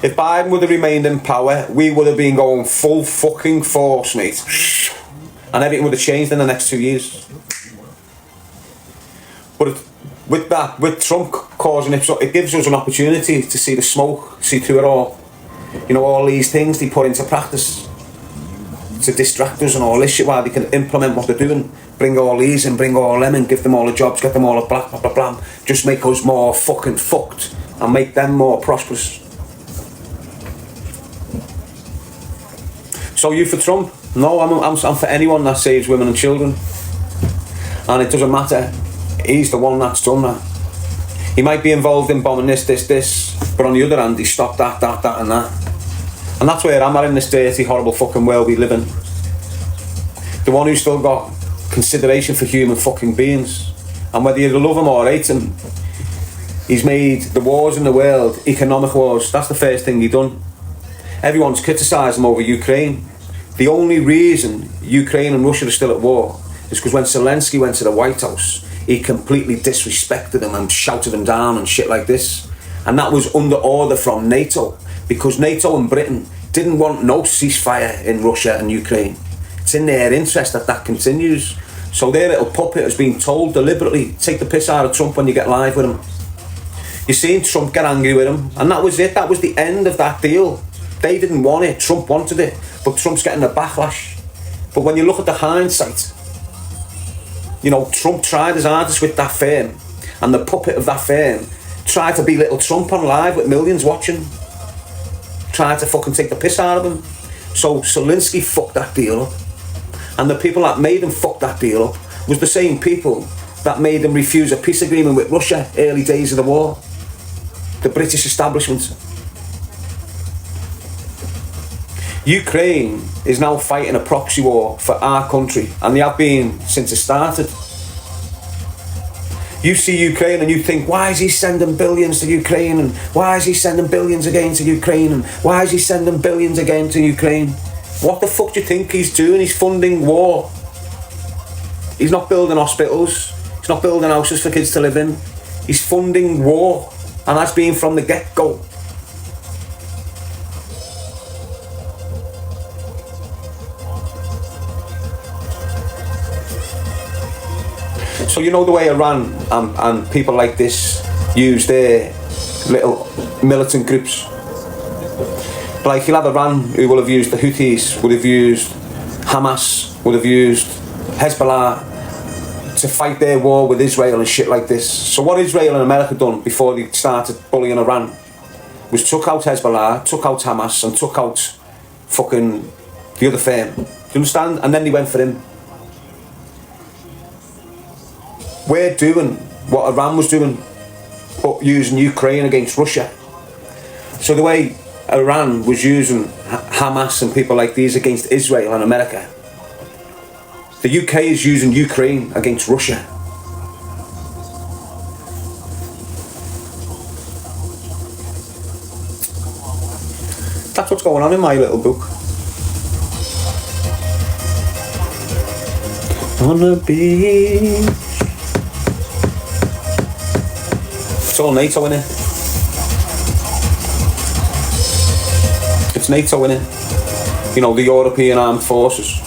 A: If Biden would have remained in power, we would have been going full fucking force, mate. And everything would have changed in the next 2 years. But with Trump causing it, it gives us an opportunity to see the smoke, see through it all. You know, all these things they put into practice to distract us and all this shit while they can implement what they're doing. Bring all these and bring all them and give them all the jobs, get them all a blah, blah, blah, blah. Just make us more fucking fucked and make them more prosperous. So you for Trump? No, I'm for anyone that saves women and children. And it doesn't matter. He's the one that's done that. He might be involved in bombing this, but on the other hand, he stopped that and that. And that's where I'm at in this dirty, horrible fucking world we live in. The one who's still got consideration for human fucking beings. And whether you love him or hate him, he's made the wars in the world economic wars. That's the first thing he done. Everyone's criticised him over Ukraine. The only reason Ukraine and Russia are still at war is because when Zelensky went to the White House, he completely disrespected him and shouted him down and shit like this. And that was under order from NATO, because NATO and Britain didn't want no ceasefire in Russia and Ukraine. It's in their interest that that continues. So their little puppet has been told deliberately, take the piss out of Trump when you get live with him. You're seeing Trump get angry with him, and that was it. That was the end of that deal. They didn't want it, Trump wanted it, but Trump's getting a backlash. But when you look at the hindsight, you know, Trump tried his hardest with that firm, and the puppet of that firm tried to belittle Trump on live with millions watching. Tried to fucking take the piss out of him. So Zelensky fucked that deal up. And the people that made him fuck that deal up was the same people that made him refuse a peace agreement with Russia early days of the war. The British establishment. Ukraine is now fighting a proxy war for our country, and they have been since it started. You see Ukraine and you think, why is he sending billions to Ukraine, and why is he sending billions again to Ukraine, and why is he sending billions again to Ukraine? What the fuck do you think he's doing? He's funding war. He's not building hospitals. He's not building houses for kids to live in. He's funding war, and that's been from the get-go. So you know the way Iran and people like this use their little militant groups. Like you'll have Iran who will have used the Houthis, would have used Hamas, would have used Hezbollah to fight their war with Israel and shit like this. So what Israel and America done before they started bullying Iran was took out Hezbollah, took out Hamas, and took out fucking the other firm. Do you understand? And then they went for him. We're doing what Iran was doing, but using Ukraine against Russia. So the way Iran was using Hamas and people like these against Israel and America, the UK is using Ukraine against Russia. That's what's going on in my little book. On the beach. It's all NATO, innit? It's NATO, innit? You know, the European Armed Forces.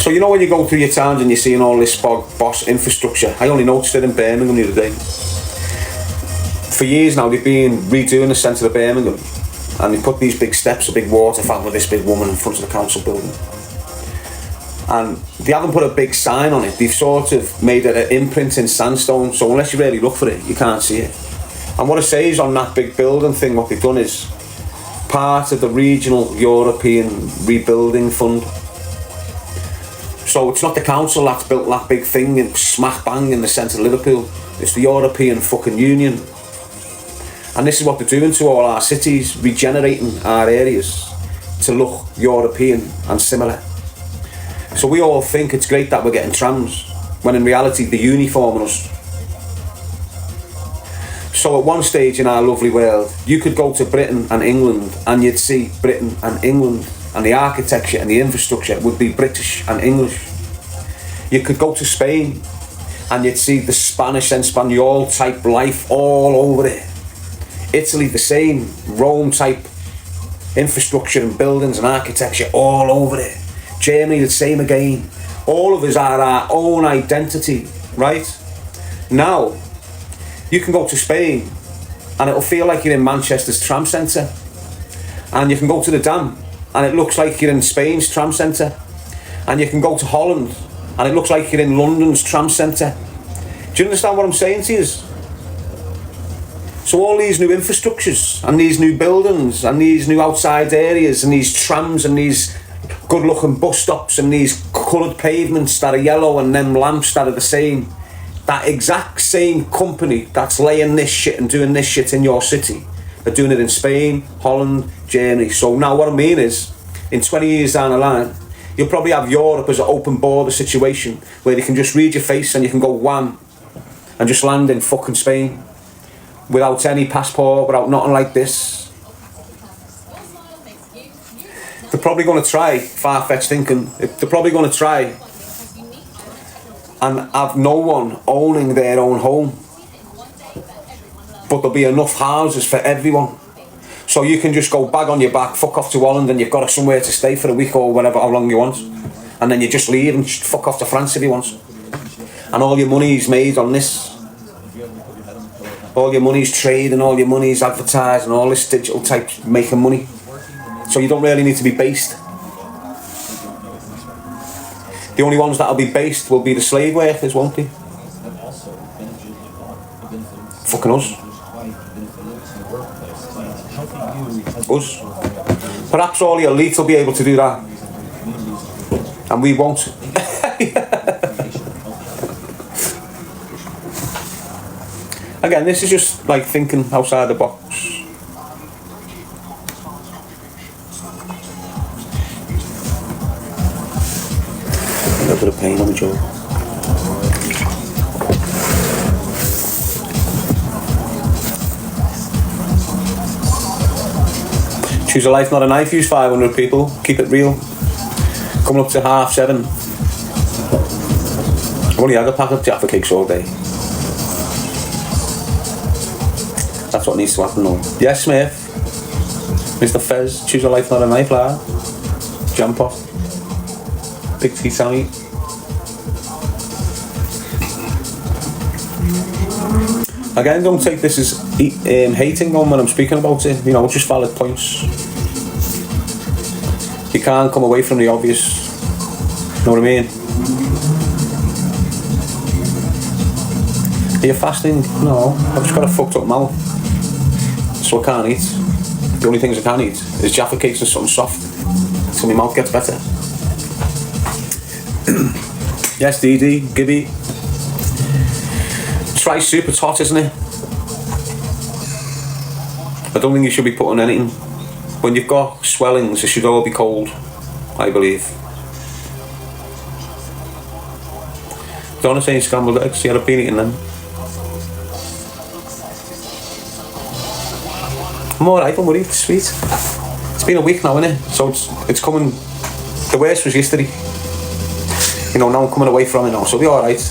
A: So you know when you go through your towns and you're seeing all this boss infrastructure. I only noticed it in Birmingham the other day. For years now they've been redoing the centre of Birmingham, and they put these big steps, a big water fountain with this big woman in front of the council building. And they haven't put a big sign on it. They've sort of made it an imprint in sandstone, so unless you really look for it, you can't see it. And what it says on that big building thing, what they've done is part of the regional European rebuilding fund. So it's not the council that's built that big thing in smack bang in the centre of Liverpool. It's the European fucking Union. And this is what they're doing to all our cities, regenerating our areas to look European and similar. So we all think it's great that we're getting trams, when in reality they're uniforming us. So at one stage in our lovely world, you could go to Britain and England and you'd see Britain and England, and the architecture and the infrastructure would be British and English. You could go to Spain and you'd see the Spanish and Espanol type life all over it. Italy the same, Rome type infrastructure and buildings and architecture all over it. Germany the same again. All of us are our own identity, right? Now, you can go to Spain and it'll feel like you're in Manchester's tram centre. And you can go to the Dam and it looks like you're in Spain's tram centre. And you can go to Holland and it looks like you're in London's tram centre. Do you understand what I'm saying to you? So all these new infrastructures and these new buildings and these new outside areas and these trams and these good looking bus stops and these coloured pavements that are yellow and them lamps that are the same, that exact same company that's laying this shit and doing this shit in your city are doing it in Spain, Holland, Germany. So now what I mean is, in 20 years down the line, you'll probably have Europe as an open border situation where they can just read your face and you can go wham and just land in fucking Spain without any passport, without nothing like this. they're probably going to try, far-fetched thinking, they're probably going to try and have no one owning their own home. But there'll be enough houses for everyone. So you can just go bag on your back, fuck off to Holland, and you've got somewhere to stay for a week or whatever, how long you want. And then you just leave and just fuck off to France if you want. And all your money's made on this. All your money's trade and all your money's advertised and all this digital type making money. So you don't really need to be based. The only ones that'll be based will be the slave workers, won't they? Fucking us. Us. Perhaps all the elite will be able to do that. And we won't. Again, this is just like thinking outside the box. A little bit of pain on the jaw. Choose a life, not a knife. Use 500 people. Keep it real. Coming up to 7:30. I've only had a pack of Jaffa cakes all day. That's what needs to happen though. Yes, Smith. Mr. Fez. Choose a life, not a knife, lad. Jump off. Big tea Sammy. Again, don't take this as hating on when I'm speaking about it. You know, just valid points. You can't come away from the obvious. You know what I mean? Are you fasting? No, I've just got a fucked up mouth. So I can't eat. The only things I can eat is Jaffa cakes and something soft. So my mouth gets better. Yes, DD, Gibby. Try soup, it's hot, isn't it? I don't think you should be putting anything. When you've got swellings, it should all be cold, I believe. Donna saying scrambled eggs, yeah, I've been eating them. I'm alright, don't worry, it's sweet. It's been a week now, innit? So it's coming. The worst was yesterday. You know, now I'm coming away from it now, so it'll be alright.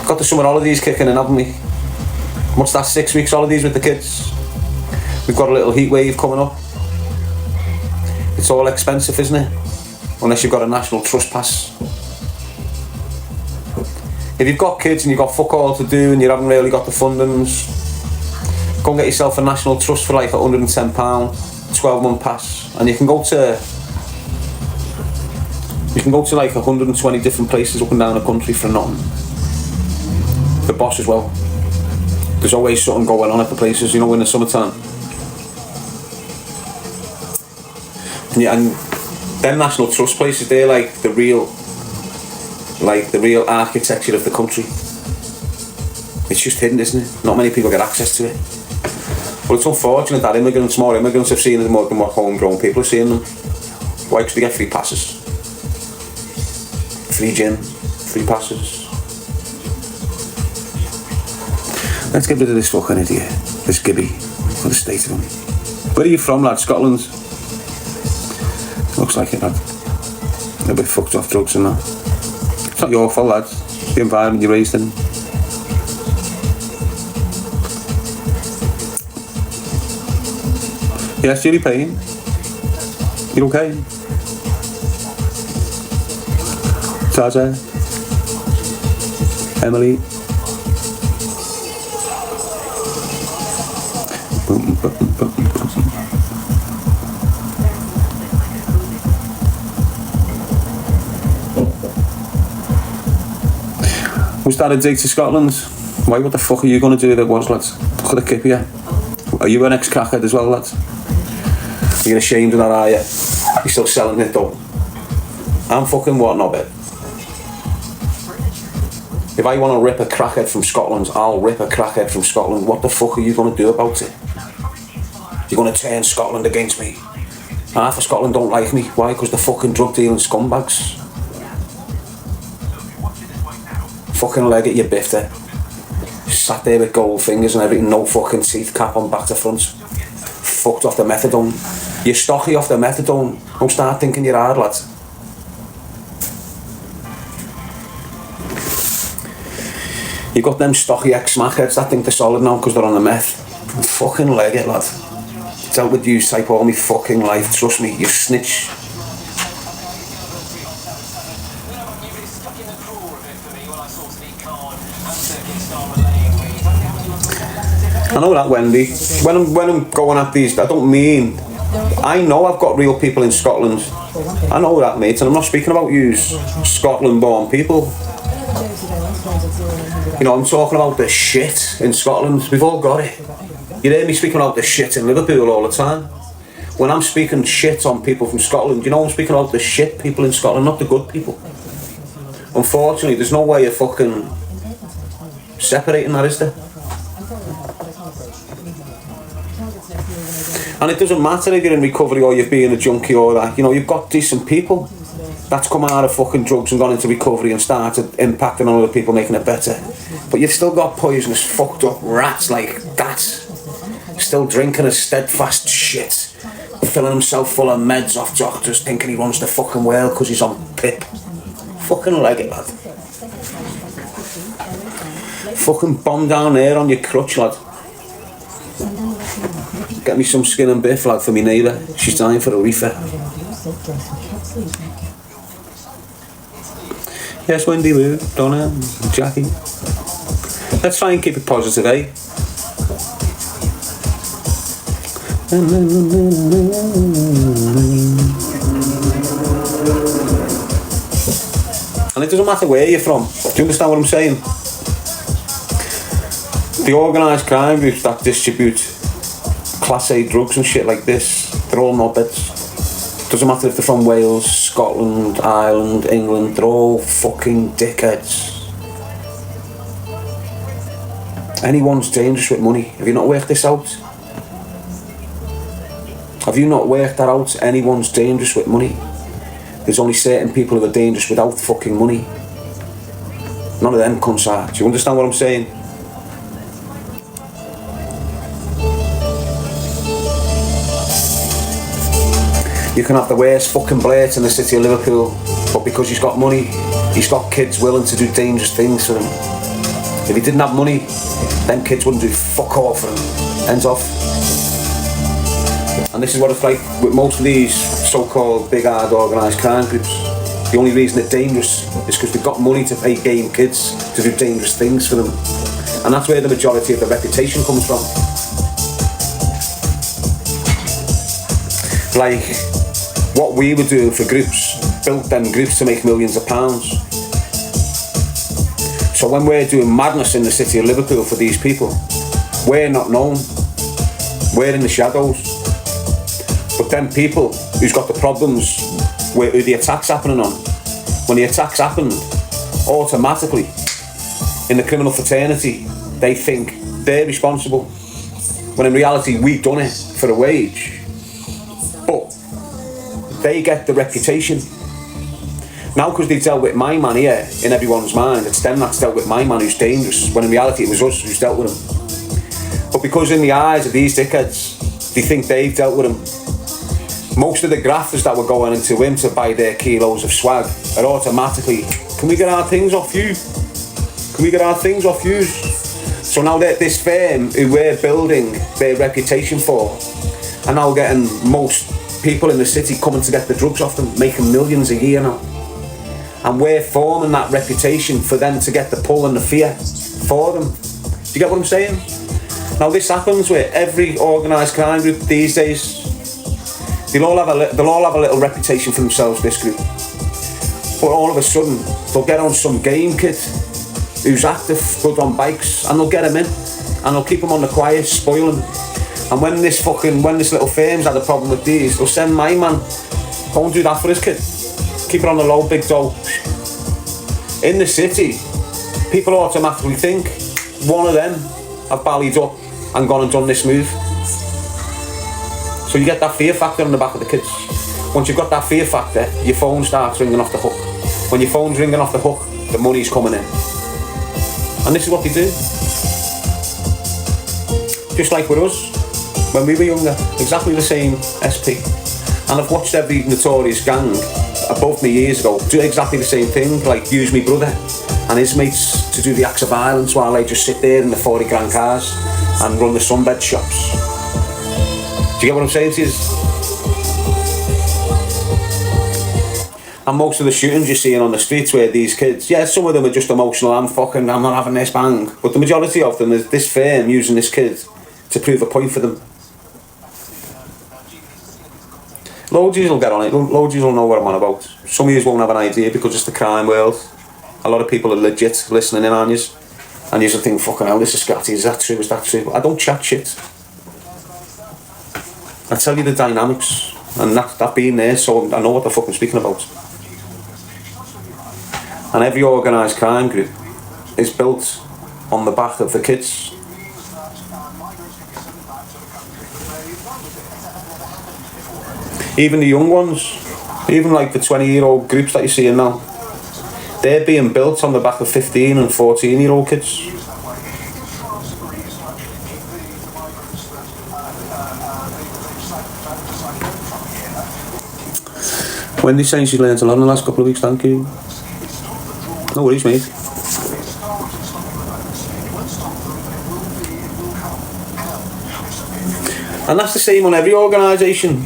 A: Got the summer holidays kicking in, haven't we? What's that, 6 weeks holidays with the kids? We've got a little heat wave coming up. It's all expensive, isn't it? Unless you've got a National Trust pass. If you've got kids and you've got fuck all to do and you haven't really got the fundings, go and get yourself a National Trust for like £110, 12-month pass, and you can go to like 120 different places up and down the country for nothing. The boss as well. There's always something going on at the places, you know, in the summertime. And them National Trust places, they're like the real architecture of the country. It's just hidden, isn't it? Not many people get access to it. But it's unfortunate that more immigrants have seen it more than what homegrown people are seeing them. Why? Because they get free passes. Free gym, free passes. Let's get rid of this fucking idiot, this Gibby, for the state of him. Where are you from, lad? Scotland? Looks like it, lad. A bit fucked off drugs and that. It's not your fault, lad. It's the environment you're raised in. Yes, Julie Payne. You okay? Taza. Emily. Was that a dig to Scotland? Why, what the fuck are you going to do if it was, lads? Look at the kip here. Are you an ex-crackhead as well, lads? You're ashamed of that, are you? You're still selling it though. I'm fucking what, knobhead? If I want to rip a crackhead from Scotland, I'll rip a crackhead from Scotland. What the fuck are you going to do about it? You're going to turn Scotland against me. Half of Scotland don't like me. Why? Because they're fucking drug dealing scumbags. Fucking leg at your bifter. Sat there with gold fingers and everything, no fucking teeth, cap on back to front. Fucked off the methadone. You're stocky off the methadone. Don't start thinking you're hard, lads. You got them stocky ex-smackheads that think they're solid now because they're on the meth. Fucking leg it, lad. Dealt with you type all me fucking life. Trust me, you snitch. I know that, Wendy. When I'm going at these, I don't mean. I know I've got real people in Scotland. I know that, mate, and I'm not speaking about you, Scotland-born people. You know, I'm talking about the shit in Scotland. We've all got it. You hear me speaking about the shit in Liverpool all the time. When I'm speaking shit on people from Scotland, you know I'm speaking about the shit people in Scotland, not the good people. Unfortunately, there's no way of fucking separating that, is there? And it doesn't matter if you're in recovery or you've been a junkie or that. You know, you've got decent people that's come out of fucking drugs and gone into recovery and started impacting on other people, making it better. But you've still got poisonous, fucked up rats like that. Still drinking a steadfast shit. Filling himself full of meds off doctors, thinking he runs the fucking world because he's on pip. Fucking leg it, lad. Fucking bomb down there on your crutch, lad. Get me some skin and biff, lad, for me neighbour. She's dying for a reefer. Yes, Wendy, Lou, Donna, Jackie. Let's try and keep it positive, eh? And it doesn't matter where you're from. Do you understand what I'm saying? The organised crime groups that distribute Class A drugs and shit like this, they're all knobheads. Doesn't matter if they're from Wales, Scotland, Ireland, England, they're all fucking dickheads. Anyone's dangerous with money. Have you not worked this out? Have you not worked that out? Anyone's dangerous with money. There's only certain people who are dangerous without fucking money. None of them cunts are. Do you understand what I'm saying? You can have the worst fucking blades in the city of Liverpool, but because he's got money, he's got kids willing to do dangerous things for him. If he didn't have money, them kids wouldn't do fuck all for him. Ends off. And this is what it's like with most of these so-called big hard organised crime groups. The only reason they're dangerous is because they've got money to pay game kids to do dangerous things for them. And that's where the majority of the reputation comes from. Like, what we were doing for groups, built them groups to make millions of pounds. So when we're doing madness in the city of Liverpool for these people, we're not known. We're in the shadows. But them people who's got the problems who the attack's happening on, when the attack's happened, automatically, in the criminal fraternity, they think they're responsible. When in reality, we've done it for a wage. But they get the reputation. Now because they've dealt with my man here, in everyone's mind, it's them that's dealt with my man who's dangerous, when in reality it was us who's dealt with him. But because in the eyes of these dickheads, they think they've dealt with him. Most of the grafters that were going into him to buy their kilos of swag are automatically, can we get our things off you? Can we get our things off you? So now that this firm who we're building their reputation for are now getting most people in the city coming to get the drugs off them, making millions a year now. And we're forming that reputation for them to get the pull and the fear for them. Do you get what I'm saying? Now this happens with every organised crime group these days. They'll all have a little reputation for themselves, this group. But all of a sudden, they'll get on some game kid who's active, good on bikes, and they'll get him in, and they'll keep him on the quiet, spoil him. And when this little firm's had a problem with these, they'll send my man, go and do that for his kid. Keep it on the low, big dough. In the city, people automatically think one of them have ballied up and gone and done this move. So you get that fear factor on the back of the kids. Once you've got that fear factor, your phone starts ringing off the hook. When your phone's ringing off the hook, the money's coming in. And this is what they do. Just like with us. when we were younger, exactly the same SP. And I've watched every notorious gang above me years ago do exactly the same thing, like use me brother and his mates to do the acts of violence while they just sit there in the 40 grand cars and run the sunbed shops. Do you get what I'm saying to you? And most of the shootings you're seeing on the streets where these kids, yeah, some of them are just emotional, I'm not having this bang, but the majority of them is this firm using this kid to prove a point for them. Loads of you will get on it, loads of you will know what I'm on about. Some of you won't have an idea because it's the crime world. A lot of people are legit listening in on you, and you just think, fucking hell, this is scatty, is that true, is that true? I don't chat shit. I tell you the dynamics, and that being there, so I know what the fuck I'm speaking about. And every organised crime group is built on the back of the kids. Even the young ones, even like the 20-year-old groups that you're seeing now, they're being built on the back of 15 and 14-year-old kids. Wendy's saying she's learned a lot in the last couple of weeks, thank you. No worries, mate. And that's the same on every organisation,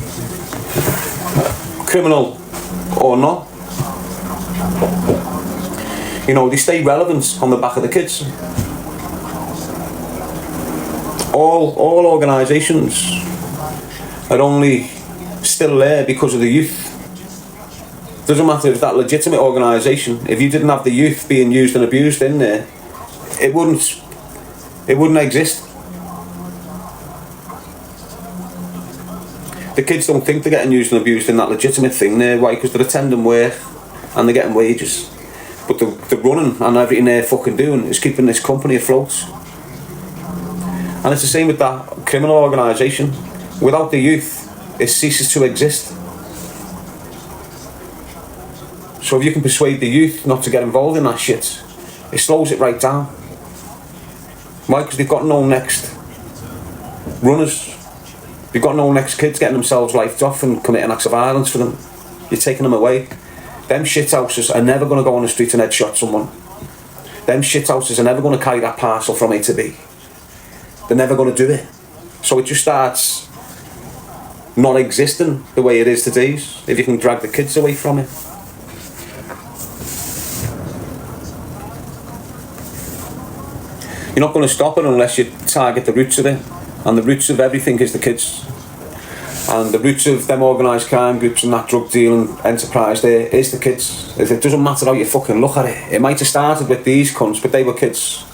A: criminal or not. You know, they stay relevant on the back of the kids. All organisations are only still there because of the youth. Doesn't matter if that legitimate organisation, if you didn't have the youth being used and abused in there, it wouldn't exist. The kids don't think they're getting used and abused in that legitimate thing there. Why? Because they're attending work and they're getting wages. But the running and everything they're fucking doing is keeping this company afloat. And it's the same with that criminal organisation. Without the youth, it ceases to exist. So if you can persuade the youth not to get involved in that shit, it slows it right down. Why? Because they've got no next runners. They've got no next kids getting themselves lifed off and committing acts of violence for them. You're taking them away. Them shithouses are never going to go on the street and headshot someone. Them shithouses are never going to carry that parcel from A to B. They're never going to do it. So it just starts not existing the way it is today if you can drag the kids away from it. You're not going to stop it unless you target the roots of it. And the roots of everything is the kids. And the roots of them organised crime groups and that drug dealing enterprise there is the kids. It doesn't matter how you fucking look at it. It might have started with these cunts, but they were kids.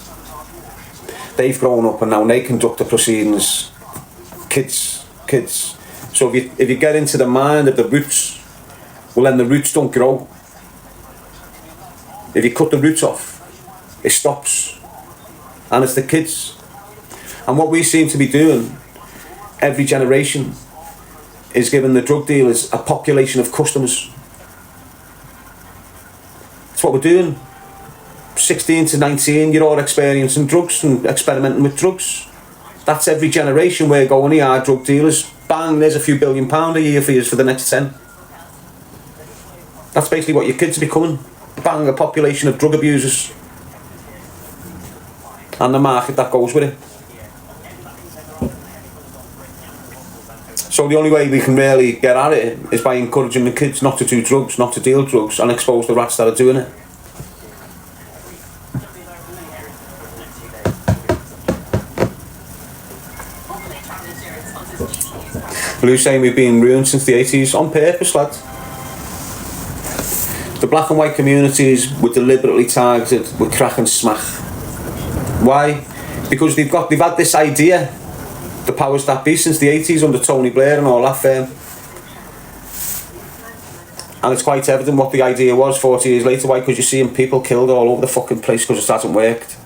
A: They've grown up and now they conduct the proceedings. Kids. So if you get into the mind of the roots, well then the roots don't grow. If you cut the roots off, it stops. And it's the kids. And what we seem to be doing, every generation, is giving the drug dealers a population of customers. That's what we're doing. 16 to 19, you're all experiencing drugs and experimenting with drugs. That's every generation we're going, here are drug dealers. Bang, there's a few £1 billion a year for you for the next 10. That's basically what your kids are becoming. Bang, a population of drug abusers. And the market that goes with it. So the only way we can really get at it is by encouraging the kids not to do drugs, not to deal drugs, and expose the rats that are doing it. Blue's saying we've been ruined since the 80s on purpose, lad. The black and white communities were deliberately targeted with crack and smack. Why? Because they've had this idea, the powers that be, since the 80s under Tony Blair and all that firm. And it's quite evident what the idea was 40 years later. Why? Because you're seeing people killed all over the fucking place because it hasn't worked.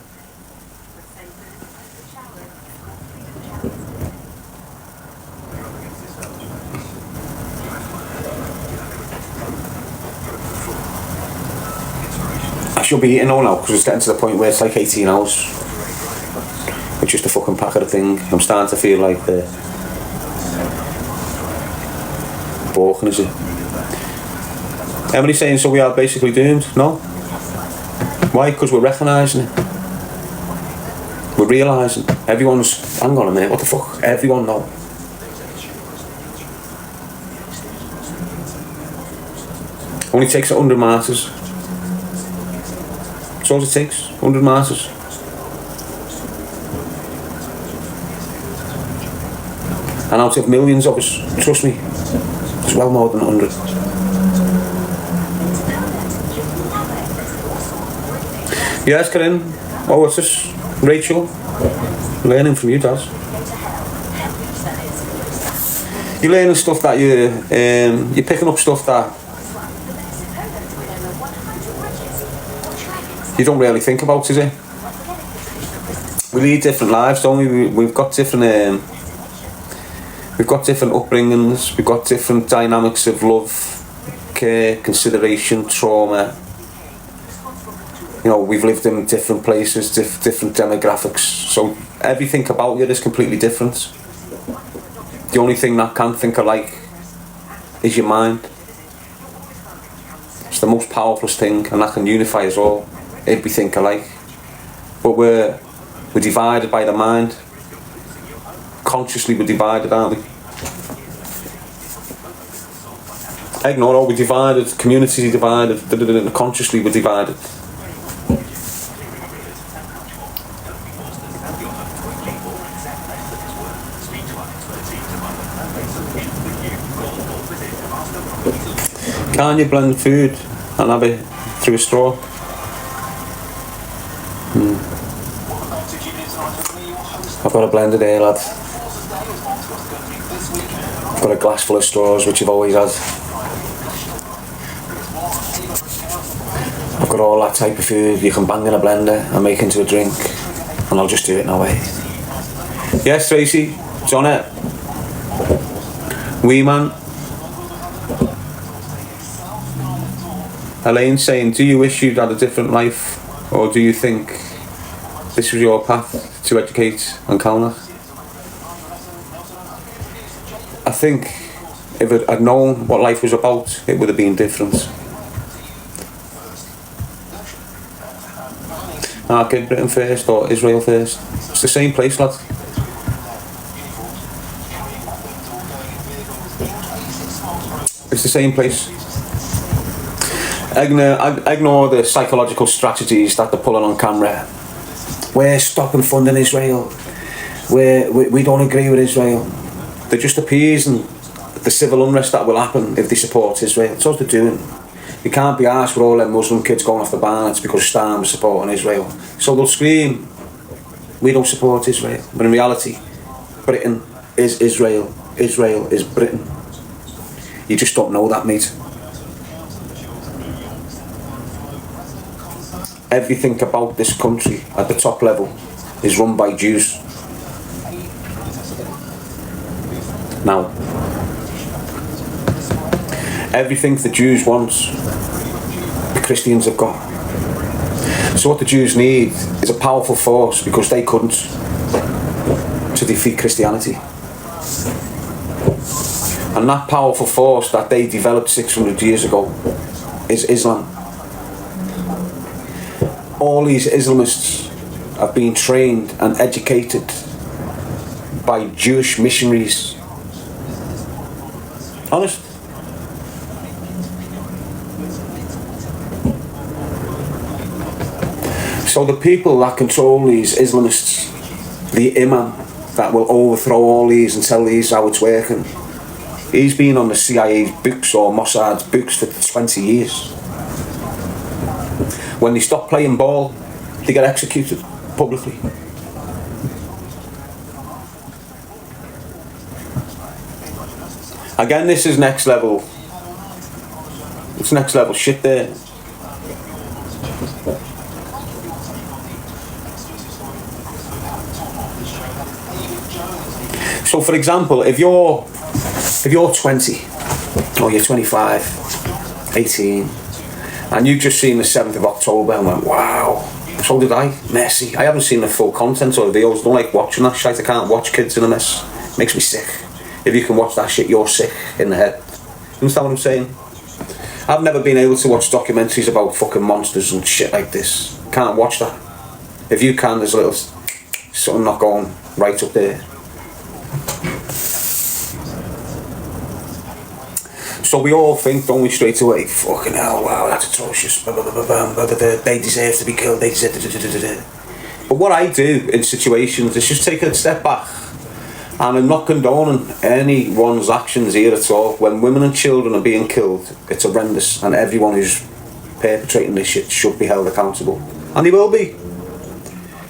A: I should be eating all now because it's getting to the point where it's like 18 hours. With just a fucking packet of thing. I'm starting to feel like broken, is it? Emily saying, so we are basically doomed? No. Why? Because we're recognising it. We're realising. Everyone's, hang on a minute, what the fuck? Everyone know. Only takes 100 martyrs. That's all it takes, 100 martyrs. And out of millions of us, trust me, it's well more than 100. Yes, Corinne. Oh, what's this? Rachel. Learning from you, Daz. You're learning stuff that you're picking up stuff that you don't really think about, is it? We lead different lives, don't we? We've got different upbringings. We've got different dynamics of love, care, consideration, trauma. You know, we've lived in different places, different demographics. So everything about you is completely different. The only thing that can think alike is your mind. It's the most powerful thing, and that can unify us all. We think alike, but we're divided by the mind. Consciously, we're divided, aren't we? Ignore all, we're divided. Communities are divided. Consciously, we're divided. Can you blend food and have it through a straw? I've got a blender there, lad. I've got a glass full of straws, which I've always had. I've got all that type of food you can bang in a blender and make into a drink, and I'll just do it in a way. Yes, Tracy, it's on it. Wee man. Elaine saying, do you wish you'd had a different life, or do you think this was your path to educate on Calnach? I think if I'd known what life was about, it would have been different. Kid, Britain first or Israel first? It's the same place, lad. It's the same place. Ignore the psychological strategies that they're pulling on camera. We're stopping funding Israel. We don't agree with Israel. They're just appeasing the civil unrest that will happen if they support Israel. That's what they're doing. You can't be arsed with all them Muslim kids going off the banners because Stan was supporting Israel. So they'll scream, we don't support Israel. But in reality, Britain is Israel. Israel is Britain. You just don't know that, mate. Everything about this country at the top level is run by Jews. Now, everything the Jews want, the Christians have got. So what the Jews need is a powerful force, because they couldn't, to defeat Christianity. And that powerful force that they developed 600 years ago is Islam. All these Islamists have been trained and educated by Jewish missionaries. Honest. So the people that control these Islamists, the imam that will overthrow all these and tell these how it's working, he's been on the CIA's books or Mossad's books for 20 years. When they stop playing ball, they get executed publicly. Again, this is next level. It's next level shit there. So for example, if you're 20 or you're 25, 18, and you've just seen the 7th of October and went, wow, so did I, messy. I haven't seen the full content of the videos, don't like watching that shit. I can't watch kids in a mess, makes me sick. If you can watch that shit, you're sick in the head. understand what I'm saying? I've never been able to watch documentaries about fucking monsters and shit like this. Can't watch that. If you can, there's a little something not going right up there. So we all think, don't we, straight away, fucking hell, wow, that's atrocious, blah, blah, blah, blah, blah, blah, they deserve to be killed, they deserve to... But what I do in situations is just take a step back, and I'm not condoning anyone's actions here at all. When women and children are being killed, it's horrendous, and everyone who's perpetrating this shit should be held accountable. And they will be.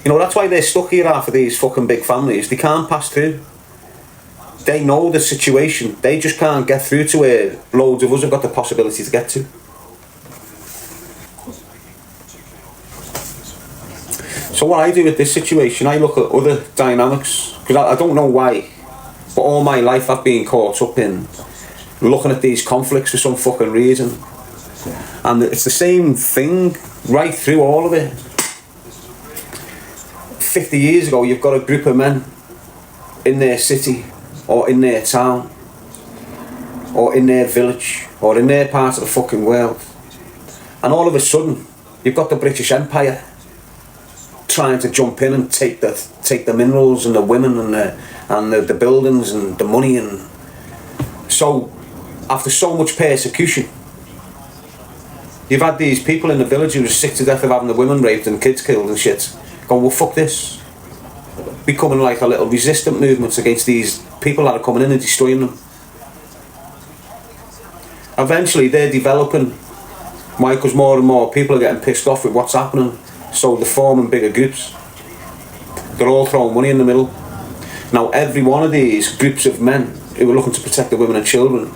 A: You know, that's why they're stuck here after these fucking big families. They can't pass through. They know the situation. They just can't get through to where loads of us have got the possibility to get to. So what I do with this situation, I look at other dynamics, because I don't know why, but all my life I've been caught up in looking at these conflicts for some fucking reason. And it's the same thing right through all of it. 50 years ago, you've got a group of men in their city, or in their town, or in their village, or in their part of the fucking world. And all of a sudden, you've got the British Empire trying to jump in and take the minerals and the women and the buildings and the money. And so, after so much persecution, you've had these people in the village who are sick to death of having the women raped and kids killed and shit, going, well, fuck this. Becoming like a little resistant movement against these people that are coming in and destroying them. Eventually they're developing, why? Because more and more people are getting pissed off with what's happening, so they're forming bigger groups. They're all throwing money in the middle. Now every one of these groups of men who are looking to protect the women and children,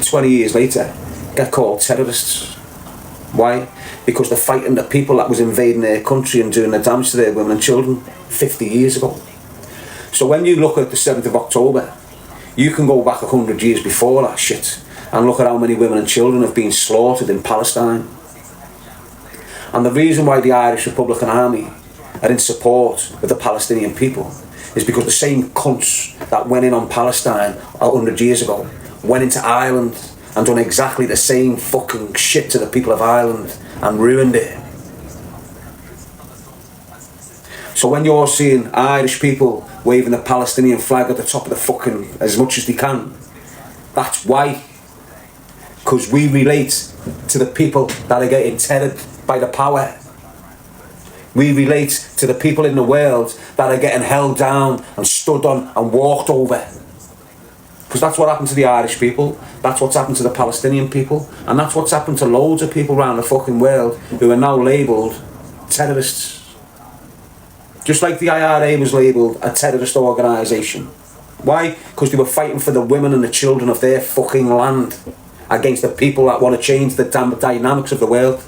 A: 20 years later, get called terrorists. Why? Because they're fighting the people that was invading their country and doing the damage to their women and children 50 years ago. So when you look at the 7th of October, you can go back 100 years before that shit and look at how many women and children have been slaughtered in Palestine. And the reason why the Irish Republican Army are in support of the Palestinian people is because the same cunts that went in on Palestine 100 years ago went into Ireland and done exactly the same fucking shit to the people of Ireland and ruined it. So when you're seeing Irish people waving the Palestinian flag at the top of the fucking, as much as they can, that's why. Because we relate to the people that are getting tethered by the power. We relate to the people in the world that are getting held down and stood on and walked over. Because that's what happened to the Irish people, that's what's happened to the Palestinian people, and that's what's happened to loads of people around the fucking world who are now labelled terrorists. Just like the IRA was labelled a terrorist organisation. Why? Because they were fighting for the women and the children of their fucking land against the people that want to change the damn dynamics of the world.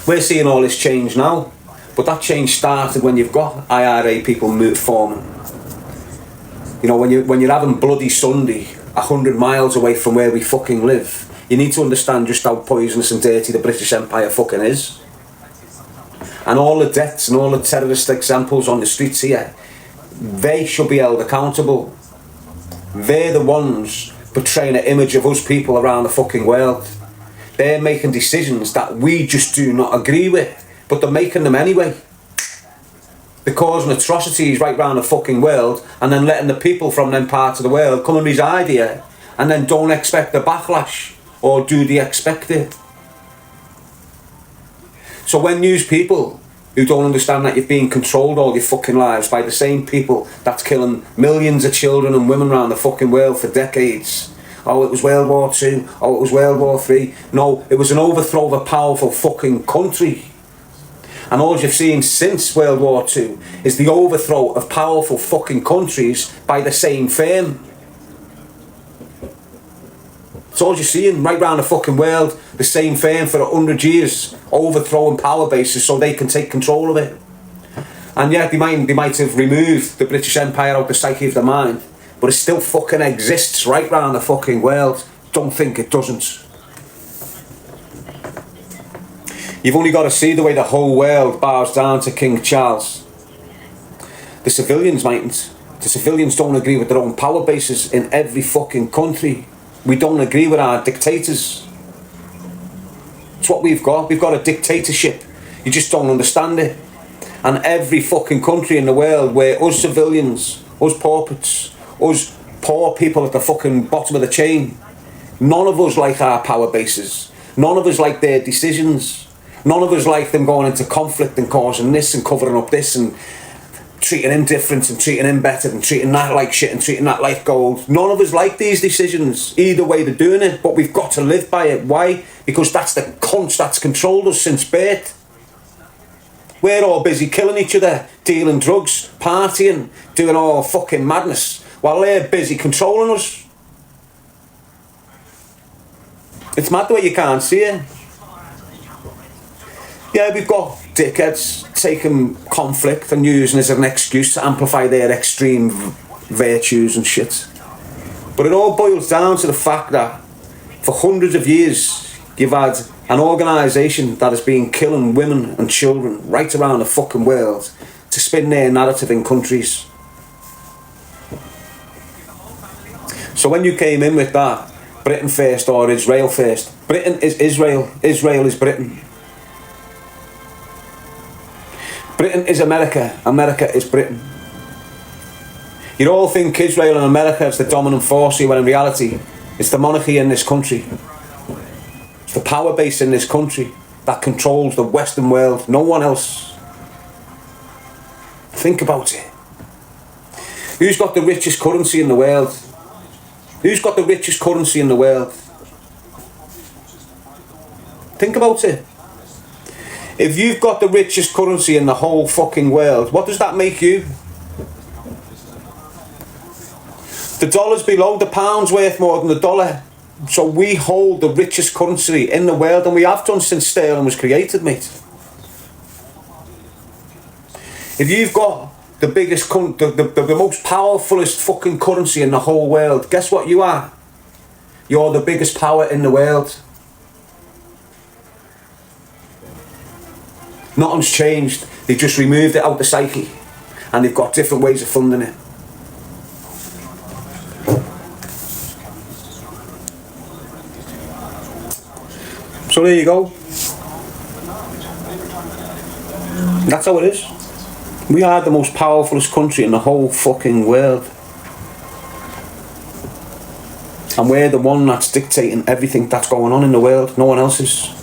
A: We're seeing all this change now, but that change started when you've got IRA people forming. You know, when you're having Bloody Sunday 100 miles away from where we fucking live, you need to understand just how poisonous and dirty the British Empire fucking is. And all the deaths and all the terrorist examples on the streets here, they should be held accountable. They're the ones portraying an image of us people around the fucking world. They're making decisions that we just do not agree with, but they're making them anyway. They're causing atrocities right round the fucking world and then letting the people from them parts of the world come and reside here and then don't expect the backlash, or do they expect it? So when news people who don't understand that you've been controlled all your fucking lives by the same people that's killing millions of children and women around the fucking world for decades, oh, it was World War II, oh, it was World War III. No, it was an overthrow of a powerful fucking country. And all you've seen since World War II is the overthrow of powerful fucking countries by the same firm. It's all you're seeing right round the fucking world, the same firm for 100 years, overthrowing power bases so they can take control of it. And yeah, they might have removed the British Empire out of the psyche of the mind, but it still fucking exists right round the fucking world. Don't think it doesn't. You've only got to see the way the whole world bows down to King Charles. The civilians mightn't. The civilians don't agree with their own power bases in every fucking country. we don't agree with our dictators. It's what we've got. We've got a dictatorship. You just don't understand it. And every fucking country in the world where us civilians, us paupers, us poor people at the fucking bottom of the chain, none of us like our power bases. None of us like their decisions. None of us like them going into conflict and causing this and covering up this and treating him different and treating him better and treating that like shit and treating that like gold. None of us like these decisions. Either way they're doing it, but we've got to live by it. Why? Because that's the cunts that's controlled us since birth. We're all busy killing each other, dealing drugs, partying, doing all fucking madness, while they're busy controlling us. It's mad the way you can't see it. Yeah, we've got dickheads taking conflict and using it as an excuse to amplify their extreme virtues and shit. But it all boils down to the fact that for hundreds of years you've had an organisation that has been killing women and children right around the fucking world to spin their narrative in countries. So when you came in with that, Britain first or Israel first, Britain is Israel, Israel is Britain. Britain is America, America is Britain. You all think Israel and America is the dominant force here, when in reality it's the monarchy in this country. It's the power base in this country that controls the Western world, no one else. Think about it. Who's got the richest currency in the world? Who's got the richest currency in the world? Think about it. If you've got the richest currency in the whole fucking world, what does that make you? The dollar's below, the pound's worth more than the dollar. So we hold the richest currency in the world, and we have done since sterling was created, mate. If you've got the biggest, the most powerfulest fucking currency in the whole world, guess what you are? You're the biggest power in the world. Nothing's changed. They just removed it out the psyche, and they've got different ways of funding it. So there you go. That's how it is. We are the most powerfulest country in the whole fucking world. And we're the one that's dictating everything that's going on in the world. No one else is.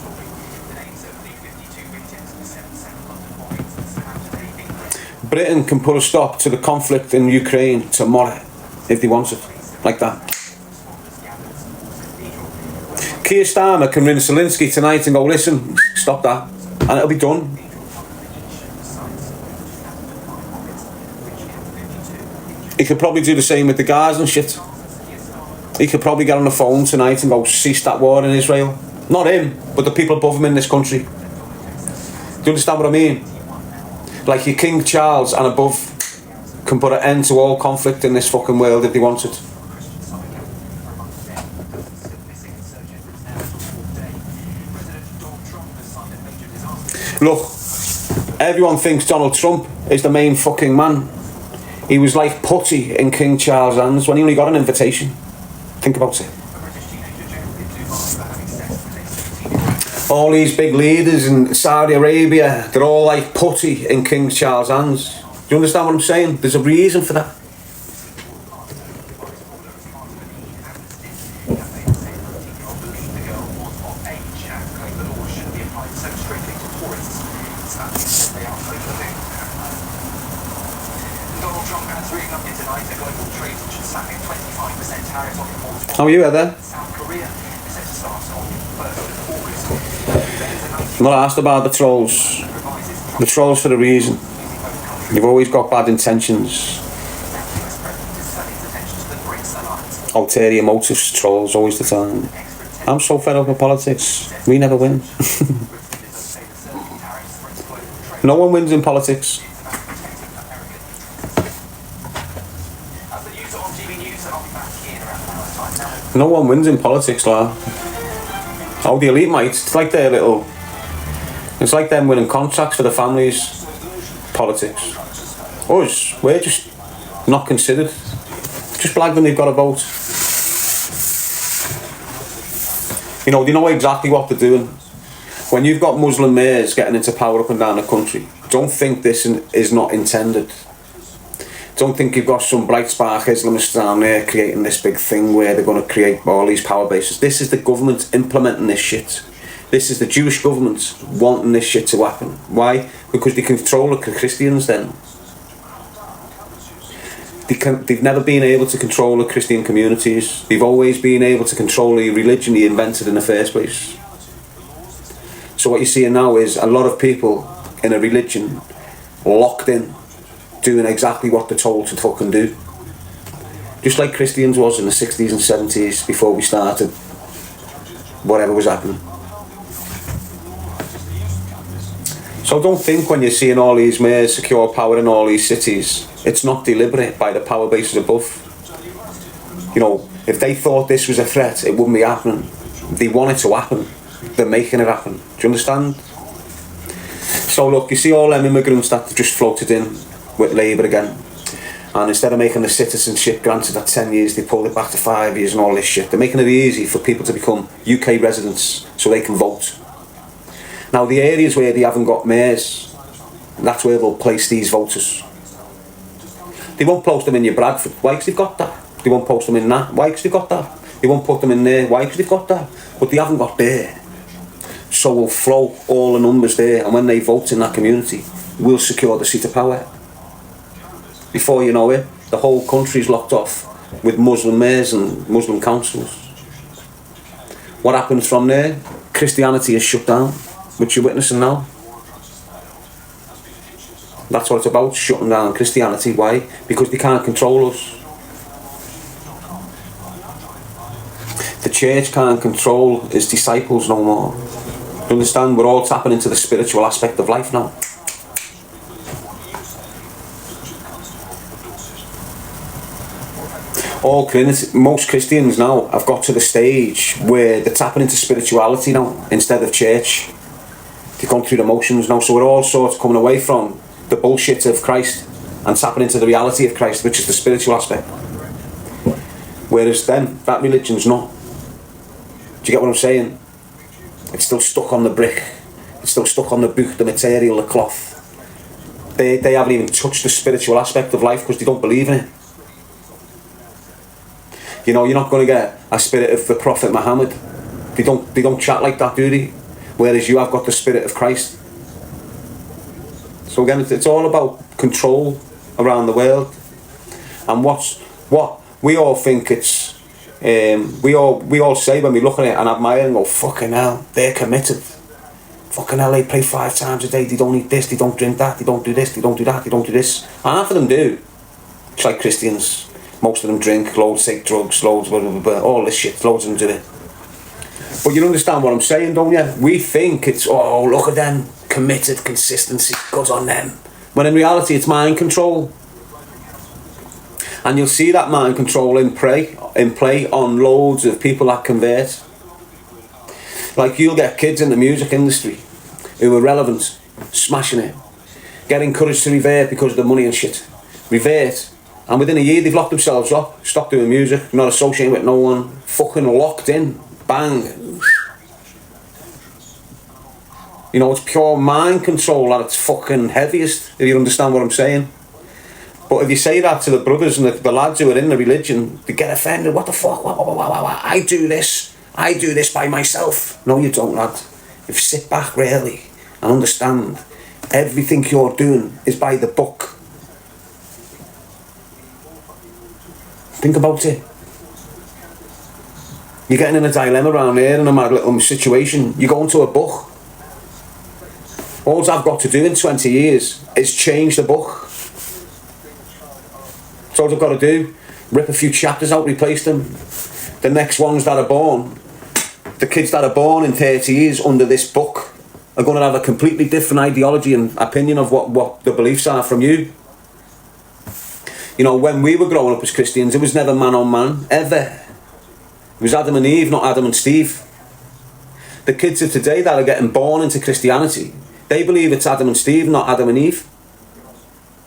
A: Britain can put a stop to the conflict in Ukraine tomorrow if they want it, like that. Keir Starmer can ring Zelensky tonight and go, listen, stop that, and it'll be done. He could probably do the same with the Gaza and shit. He could probably get on the phone tonight and go, cease that war in Israel. Not him, but the people above him in this country. Do you understand what I mean? Like your King Charles and above can put an end to all conflict in this fucking world if they wanted. Look, everyone thinks Donald Trump is the main fucking man. He was like putty in King Charles' hands when he only got an invitation. Think about it. All these big leaders in Saudi Arabia, they're all like putty in King Charles' hands. Do you understand what I'm saying? There's a reason for that. How are you, Heather? I'm not asked about the trolls. The trolls for a reason. You've always got bad intentions. Ulterior motives, trolls, always the time. I'm so fed up with politics. We never win. No one wins in politics. No one wins in politics, lad. Oh, the elite might. It's like their little... It's like them winning contracts for the families. Politics. Us, we're just not considered. Just blag when they've got a vote. You know, they know exactly what they're doing. When you've got Muslim mayors getting into power up and down the country, don't think this is not intended. Don't think you've got some bright spark Islamists down there creating this big thing where they're going to create all these power bases. This is the government implementing this shit. This is the Jewish government wanting this shit to happen. Why? Because they control the Christians then. They've never been able to control the Christian communities. They've always been able to control the religion they invented in the first place. So what you're seeing now is a lot of people in a religion locked in, doing exactly what they're told to fucking do. Just like Christians was in the 60s and 70s before we started whatever was happening. So don't think when you're seeing all these mayors secure power in all these cities, it's not deliberate by the power bases above. You know, if they thought this was a threat, it wouldn't be happening. If they want it to happen, they're making it happen. Do you understand? So look, you see all them immigrants that just floated in with Labour again, and instead of making the citizenship granted at 10 years, they pulled it back to 5 years and all this shit. They're making it easy for people to become UK residents so they can vote. Now the areas where they haven't got mayors, that's where they'll place these voters. They won't post them in your Bradford. Why? Because they've got that. They won't post them in that. Why? Because they've got that. They won't put them in there. Why? Because they've got that. But they haven't got there. So we'll flow all the numbers there, and when they vote in that community, we'll secure the seat of power. Before you know it, the whole country's locked off with Muslim mayors and Muslim councils. What happens from there? Christianity is shut down, which you're witnessing now. That's what it's about, shutting down Christianity. Why? Because they can't control us. The church can't control its disciples no more. You understand? We're all tapping into the spiritual aspect of life now. Most Christians now have got to the stage where they're tapping into spirituality now instead of church. They've gone through the motions now, so we're all sort of coming away from the bullshit of Christ and tapping into the reality of Christ, which is the spiritual aspect. Whereas then, that religion's not. Do you get what I'm saying? It's still stuck on the brick. It's still stuck on the book, the material, the cloth. They haven't even touched the spiritual aspect of life because they don't believe in it. You know, you're not going to get a spirit of the Prophet Muhammad. They don't chat like that, do they? Whereas you have got the spirit of Christ. So again, it's all about control around the world. And what we all think it's, we all say when we look at it and admire and go, fucking hell, they're committed. Fucking hell, they pray 5 times a day, they don't eat this, they don't drink that, they don't do this, they don't do that, they don't do this. Half of them do. It's like Christians. Most of them drink, loads take drugs, loads, blah, blah, blah, all this shit, loads of them do it. But you understand what I'm saying, don't you? We think it's, oh, look at them, committed, consistency, good on them. When in reality, it's mind control. And you'll see that mind control in play on loads of people that convert. Like, you'll get kids in the music industry who are relevant, smashing it, get encouraged to revert because of the money and shit. Revert. And within a year, they've locked themselves up, stopped doing music, not associating with no one, fucking locked in, bang. You know, it's pure mind control at its fucking heaviest, if you understand what I'm saying. But if you say that to the brothers and the lads who are in the religion, they get offended. What the fuck? I do this by myself. No, you don't, lad. If you sit back really and understand, everything you're doing is by the book. Think about it. You're getting in a dilemma around here in a mad little situation. You go into a book. All I've got to do in 20 years is change the book. That's all I've got to do. Rip a few chapters out, replace them. The next ones that are born, the kids that are born in 30 years under this book are going to have a completely different ideology and opinion of what the beliefs are from you. You know, when we were growing up as Christians, it was never man on man, ever. It was Adam and Eve, not Adam and Steve. The kids of today that are getting born into Christianity, they believe it's Adam and Steve, not Adam and Eve.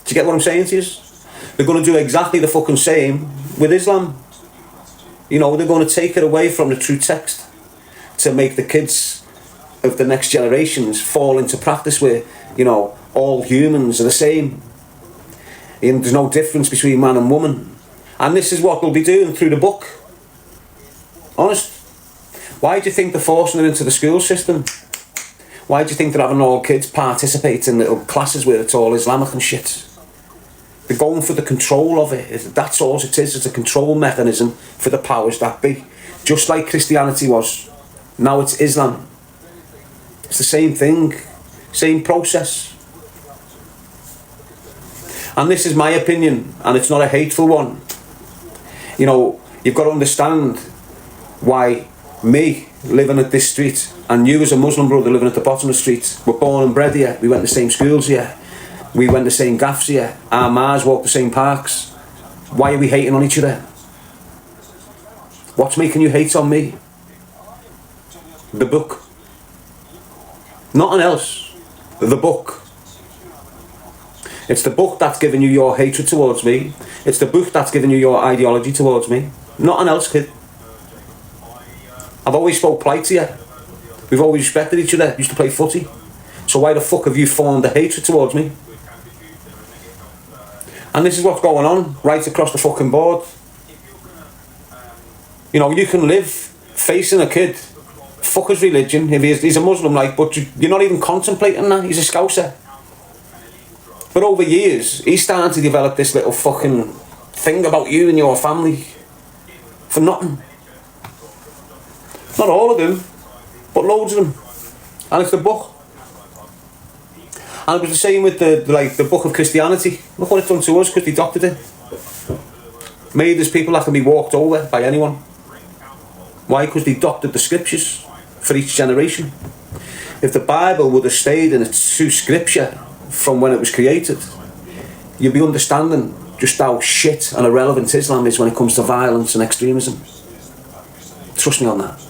A: Do you get what I'm saying to you? They're going to do exactly the fucking same with Islam. You know, they're going to take it away from the true text. to make the kids of the next generations fall into practice where, you know, all humans are the same. And there's no difference between man and woman. And this is what they'll be doing through the book. Honest. Why do you think they're forcing it into the school system? Why do you think they're having all kids participate in little classes where it's all Islamic and shit? They're going for the control of it. That's all it is. It's a control mechanism for the powers that be. Just like Christianity was. Now it's Islam. It's the same thing. Same process. And this is my opinion, and it's not a hateful one. You know, you've got to understand why me living at this street and you as a Muslim brother living at the bottom of the street, we're born and bred here, we went to the same schools here, we went to the same gaffs here, our Mars walked the same parks. Why are we hating on each other? What's making you hate on me? The book. Nothing else. The book. It's the book that's giving you your hatred towards me. It's the book that's giving you your ideology towards me. Nothing else, kid. I've always spoke polite to you. We've always respected each other. Used to play footy. So why the fuck have you formed a hatred towards me? And this is what's going on right across the fucking board. You know, you can live facing a kid, fuck his religion, if he's a Muslim, like, but you're not even contemplating that. He's a Scouser. But over years, he's starting to develop this little fucking thing about you and your family for nothing. Not all of them, but loads of them. And it's the book. And it was the same with the book of Christianity. Look what it's done to us because they doctored it. Made us people that can be walked over by anyone. Why? Because they doctored the scriptures for each generation. If the Bible would have stayed in its true scripture from when it was created, you'd be understanding just how shit and irrelevant Islam is when it comes to violence and extremism. Trust me on that.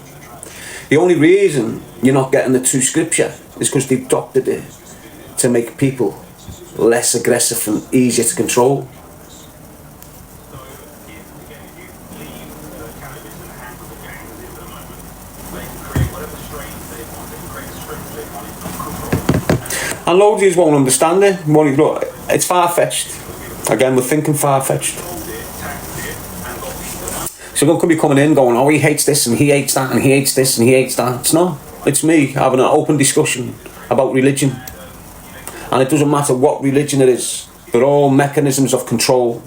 A: The only reason you're not getting the true scripture is because they've doctored it to make people less aggressive and easier to control. And loads of you won't understand it. Look, it's far-fetched. Again, we're thinking far-fetched. So don't be coming in going, oh, he hates this and he hates that and he hates this and he hates that. It's not. It's me having an open discussion about religion. And it doesn't matter what religion it is. They're all mechanisms of control.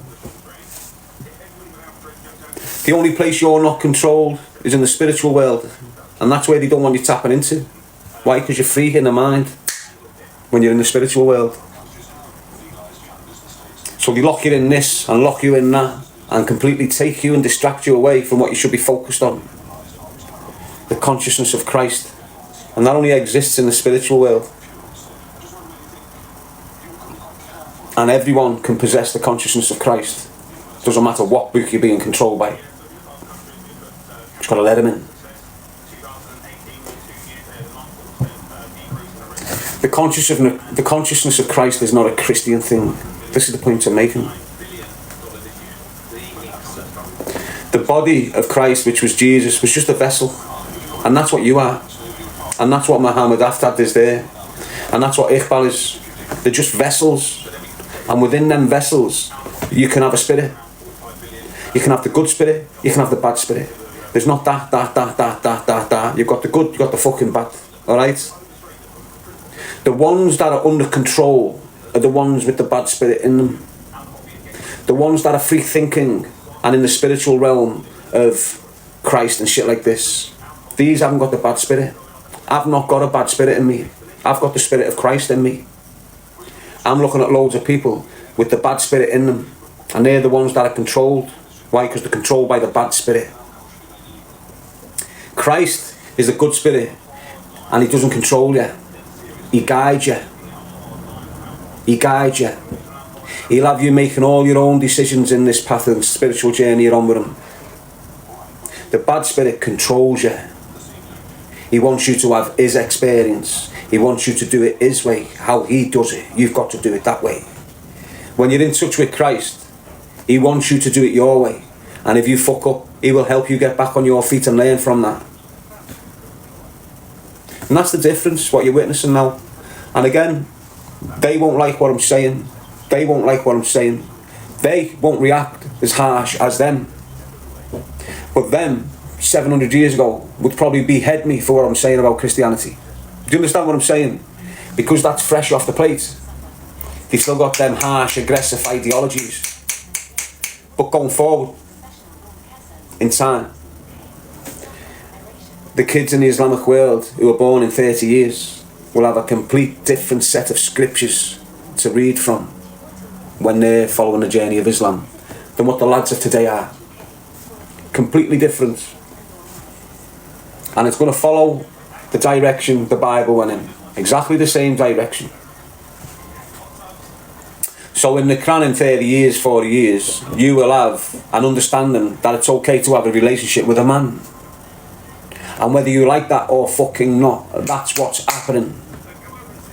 A: The only place you're not controlled is in the spiritual world. And that's where they don't want you tapping into. Why? Because you're free in the mind when you're in the spiritual world. So they lock you in this and lock you in that and completely take you and distract you away from what you should be focused on. The consciousness of Christ. And that only exists in the spiritual world. And everyone can possess the consciousness of Christ. Doesn't matter what book you're being controlled by. Just got to let him in. The consciousness of Christ is not a Christian thing. This is the point I'm making. The body of Christ, which was Jesus, was just a vessel. And that's what you are. And that's what Muhammad Aftad is there. And that's what Iqbal is. They're just vessels. And within them vessels, you can have a spirit. You can have the good spirit, you can have the bad spirit. There's not that. You've got the good, you've got the fucking bad. Alright? The ones that are under control are the ones with the bad spirit in them. The ones that are free thinking and in the spiritual realm of Christ and shit like this, these haven't got the bad spirit. I've not got a bad spirit in me. I've got the spirit of Christ in me. I'm looking at loads of people with the bad spirit in them, and they're the ones that are controlled. Why? Because they're controlled by the bad spirit. Christ is the good spirit, and he doesn't control you. He guides you. He guides you. He'll have you making all your own decisions in this path of spiritual journey you're on with him. The bad spirit controls you. He wants you to have his experience. He wants you to do it his way, how he does it. You've got to do it that way. When you're in touch with Christ, he wants you to do it your way. And if you fuck up, he will help you get back on your feet and learn from that. And that's the difference, what you're witnessing now. And again, they won't like what I'm saying. They won't like what I'm saying. They won't react as harsh as them. But them, 700 years ago, would probably behead me for what I'm saying about Christianity. Do you understand what I'm saying? Because that's fresh off the plate. They've still got them harsh, aggressive ideologies. But going forward, in time, the kids in the Islamic world who are born in 30 years will have a complete different set of scriptures to read from when they're following the journey of Islam than what the lads of today are. Completely different. And it's going to follow the direction the Bible went in. Exactly the same direction. So in the Quran in 30 years, 40 years, you will have an understanding that it's okay to have a relationship with a man. And whether you like that or fucking not, that's what's happening.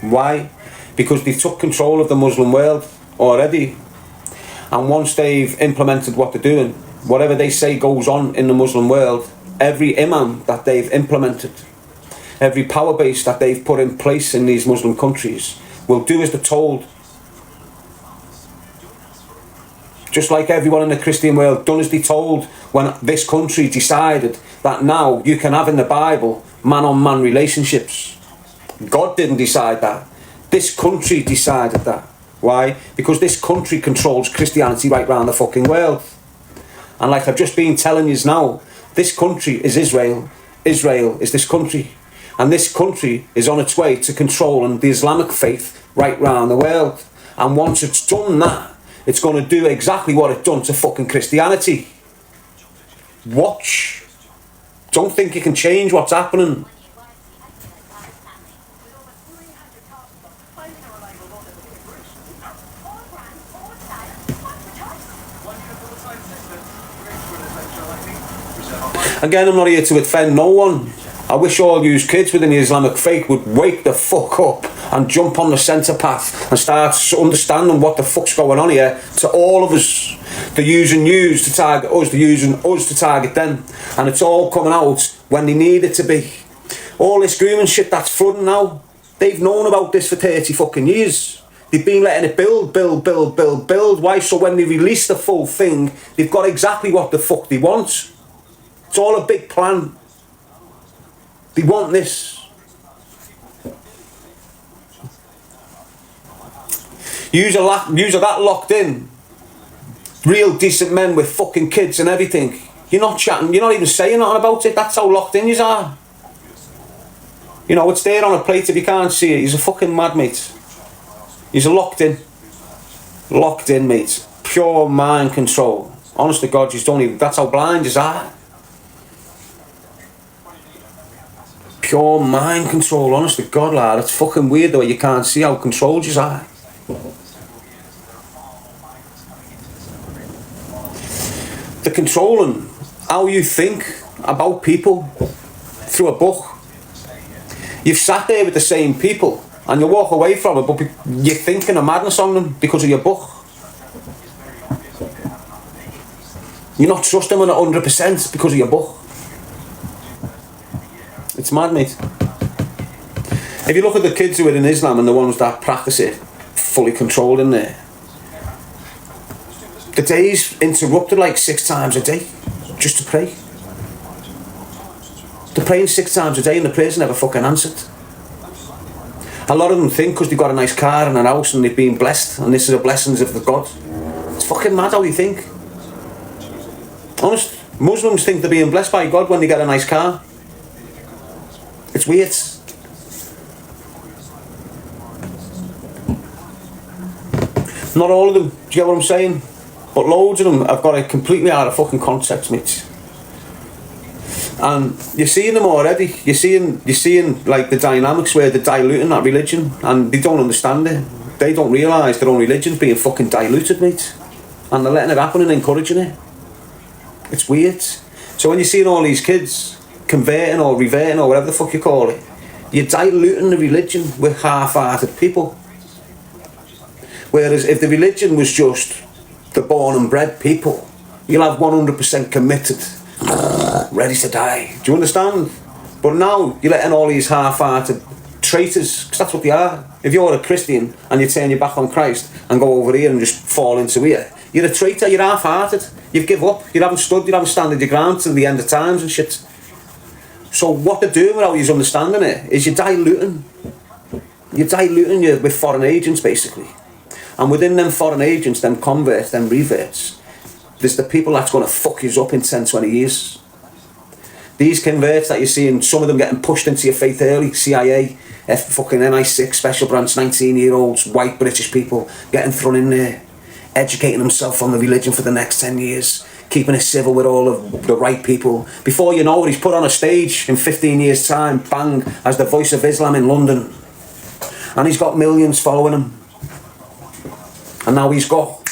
A: Why? Because they took control of the Muslim world already. And once they've implemented what they're doing, whatever they say goes on in the Muslim world, every imam that they've implemented, every power base that they've put in place in these Muslim countries will do as they're told. Just like everyone in the Christian world done as they told when this country decided that now you can have in the Bible man-on-man relationships. God didn't decide that. This country decided that. Why? Because this country controls Christianity right round the fucking world. And like I've just been telling you now, this country is Israel. Israel is this country. And this country is on its way to controlling the Islamic faith right round the world. And once it's done that, it's going to do exactly what it's done to fucking Christianity. Watch. Don't think you can change what's happening. Again, I'm not here to offend no one. I wish all you kids within the Islamic faith would wake the fuck up and jump on the centre path and start understanding what the fuck's going on here to all of us. They're using news to target us, they're using us to target them. And it's all coming out when they need it to be. All this grooming shit that's flooding now, they've known about this for 30 fucking years. They've been letting it build. Why? So when they release the full thing, they've got exactly what the fuck they want. It's all a big plan. They want this. Yous are that locked in. Real decent men with fucking kids and everything. You're not chatting, you're not even saying nothing about it. That's how locked in yous are. You know, it's there on a plate if you can't see it. He's a fucking mad, mate. He's locked in. Locked in, mate. Pure mind control. Honest to God, you don't even, that's how blind yous are. Pure mind control, honest to God, lad. It's fucking weird the way you can't see how controlled you are. They're controlling how you think about people through a book. You've sat there with the same people and you walk away from it, but you're thinking of madness on them because of your book. You're not trusting them 100% because of your book. It's mad, mate. If you look at the kids who are in Islam and the ones that practice it, fully controlled in there, the day's interrupted like 6 times a day just to pray. They're praying 6 times a day and the prayers never fucking answered. A lot of them think because they've got a nice car and a house and they've been blessed and this is the blessings of the God. It's fucking mad how you think. Honest, Muslims think they're being blessed by God when they get a nice car. It's weird. Not all of them, do you get what I'm saying? But loads of them have got it completely out of fucking context, mate. And you're seeing them already. You're seeing like the dynamics where they're diluting that religion and they don't understand it. They don't realise their own religion's being fucking diluted, mate. And they're letting it happen and encouraging it. It's weird. So when you're seeing all these kids converting or reverting or whatever the fuck you call it, you're diluting the religion with half-hearted people. Whereas if the religion was just the born and bred people, you'll have 100% committed, ready to die. Do you understand? But now you're letting all these half-hearted traitors, because that's what they are. If you're a Christian and you turn your back on Christ and go over here and just fall into here, you're a traitor, you're half-hearted. You've give up, you haven't stood, you haven't standed your ground till the end of times and shit. So what they're doing without you understanding it is you're diluting you with foreign agents basically. And within them foreign agents, them converts, them reverts, there's the people that's going to fuck you up in 10, 20 years. These converts that you're seeing, some of them getting pushed into your faith early, CIA, fucking MI6, Special Branch, 19-year-olds, white British people, getting thrown in there, educating themselves on the religion for the next 10 years, keeping it civil with all of the right people. Before you know it, he's put on a stage in 15 years' time, bang, as the voice of Islam in London. And he's got millions following him. And now he's got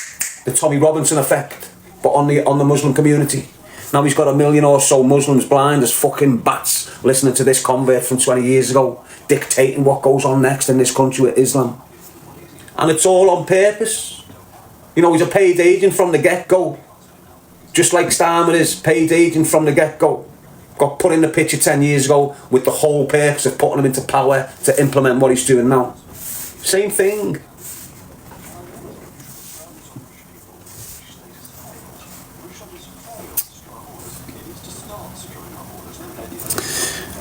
A: the Tommy Robinson effect, but on the Muslim community. Now he's got 1 million or so Muslims blind as fucking bats listening to this convert from 20 years ago dictating what goes on next in this country with Islam. And it's all on purpose. You know, he's a paid agent from the get-go. Just like Starmer is paid agent from the get-go. Got put in the picture 10 years ago with the whole purpose of putting him into power to implement what he's doing now. Same thing.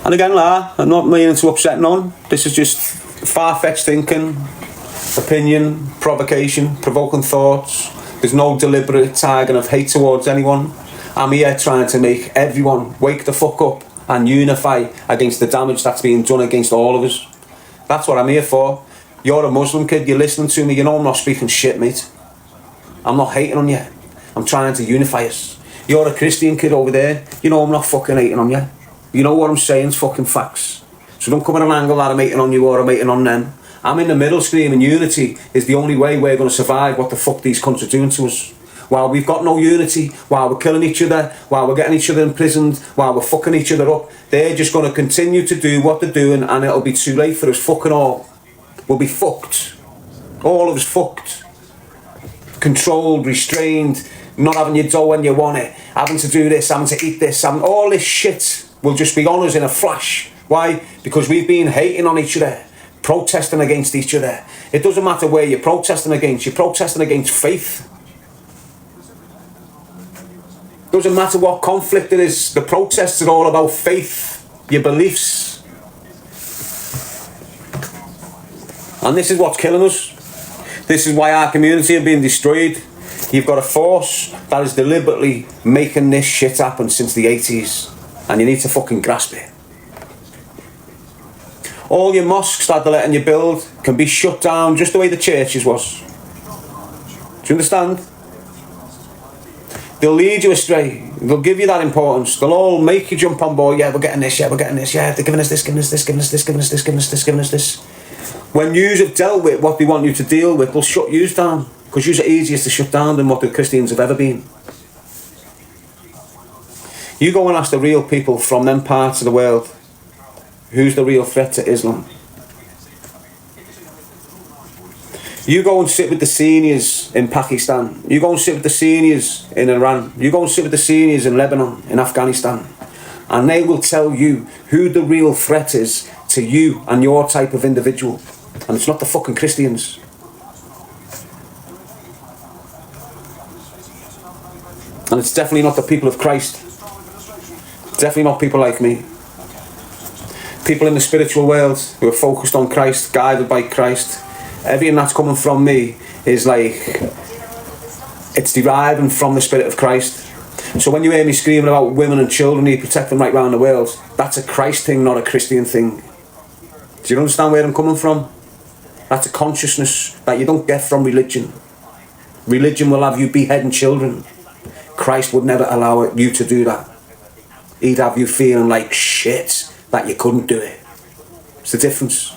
A: And again, I'm not meaning to upset none. This is just far-fetched thinking, opinion, provocation, provoking thoughts. There's no deliberate targeting of hate towards anyone. I'm here trying to make everyone wake the fuck up and unify against the damage that's being done against all of us. That's what I'm here for. You're a Muslim kid, you're listening to me, you know I'm not speaking shit, mate. I'm not hating on you. I'm trying to unify us. You're a Christian kid over there, you know I'm not fucking hating on you. You know what I'm saying is fucking facts. So don't come at an angle that I'm hating on you or I'm hating on them. I'm in the middle screaming unity is the only way we're going to survive what the fuck these cunts are doing to us. While we've got no unity, while we're killing each other, while we're getting each other imprisoned, while we're fucking each other up, they're just going to continue to do what they're doing and it'll be too late for us fucking all. We'll be fucked. All of us fucked. Controlled, restrained, not having your dough when you want it, having to do this, having to eat this, all this shit will just be on us in a flash. Why? Because we've been hating on each other, protesting against each other. It doesn't matter where you're protesting against faith. Doesn't matter what conflict it is, the protests are all about faith, your beliefs. And this is what's killing us. This is why our community are being destroyed. You've got a force that is deliberately making this shit happen since the 80s. And you need to fucking grasp it. All your mosques that they're letting you build can be shut down just the way the churches was. Do you understand? They'll lead you astray. They'll give you that importance. They'll all make you jump on board. Yeah, we're getting this. Yeah, we're getting this. Yeah, they're giving us this, giving us this, giving us this, giving us this, giving us this, giving us this. When yous have dealt with what they want you to deal with, they'll shut yous down. Because yous are easier to shut down than what the Christians have ever been. You go and ask the real people from them parts of the world, who's the real threat to Islam? You go and sit with the seniors in Pakistan. You go and sit with the seniors in Iran. You go and sit with the seniors in Lebanon, in Afghanistan. And they will tell you who the real threat is to you and your type of individual. And it's not the fucking Christians. And it's definitely not the people of Christ. Definitely not people like me. People in the spiritual world who are focused on Christ, guided by Christ. Everything that's coming from me is like, it's deriving from the Spirit of Christ. So when you hear me screaming about women and children, you protect them right round the world, that's a Christ thing, not a Christian thing. Do you understand where I'm coming from? That's a consciousness that you don't get from religion. Religion will have you beheading children. Christ would never allow you to do that. He'd have you feeling like shit that you couldn't do it. It's the difference.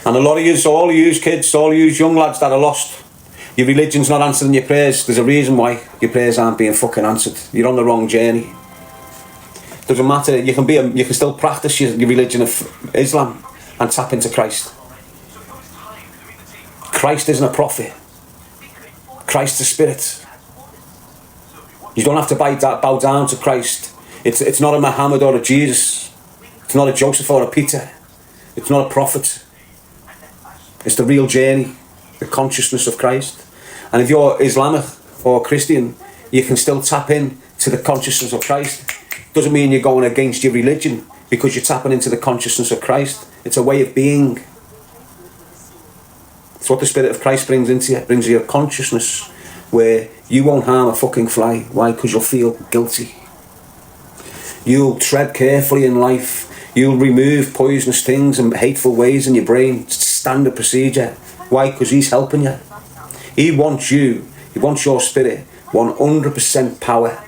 A: And a lot of yous, all of yous kids, all of yous young lads that are lost, your religion's not answering your prayers. There's a reason why your prayers aren't being fucking answered. You're on the wrong journey. Doesn't matter. You can still practice your religion of Islam and tap into Christ. Christ isn't a prophet. Christ's a spirit. You don't have to bow down to Christ. It's not a Muhammad or a Jesus. It's not a Joseph or a Peter. It's not a prophet. It's the real journey, the consciousness of Christ. And if you're Islamic or Christian, you can still tap in to the consciousness of Christ. Doesn't mean you're going against your religion, because you're tapping into the consciousness of Christ. It's a way of being. It's what the Spirit of Christ brings into you. It brings you a consciousness where you won't harm a fucking fly. Why? Because you'll feel guilty. You'll tread carefully in life. You'll remove poisonous things and hateful ways in your brain. It's standard procedure. Why? Because he's helping you. He wants you. He wants your spirit 100% power.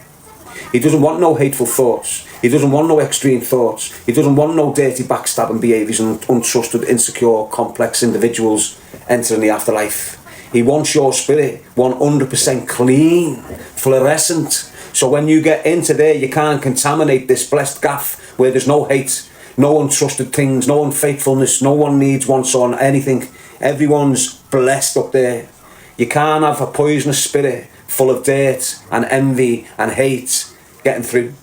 A: He doesn't want no hateful thoughts. He doesn't want no extreme thoughts. He doesn't want no dirty backstabbing behaviours and untrusted, insecure, complex individuals entering the afterlife. He wants your spirit 100% clean, fluorescent. So when you get into there, you can't contaminate this blessed gaff where there's no hate, no untrusted things, no unfaithfulness, no one needs, wants on, anything. Everyone's blessed up there. You can't have a poisonous spirit full of dirt and envy and hate getting through.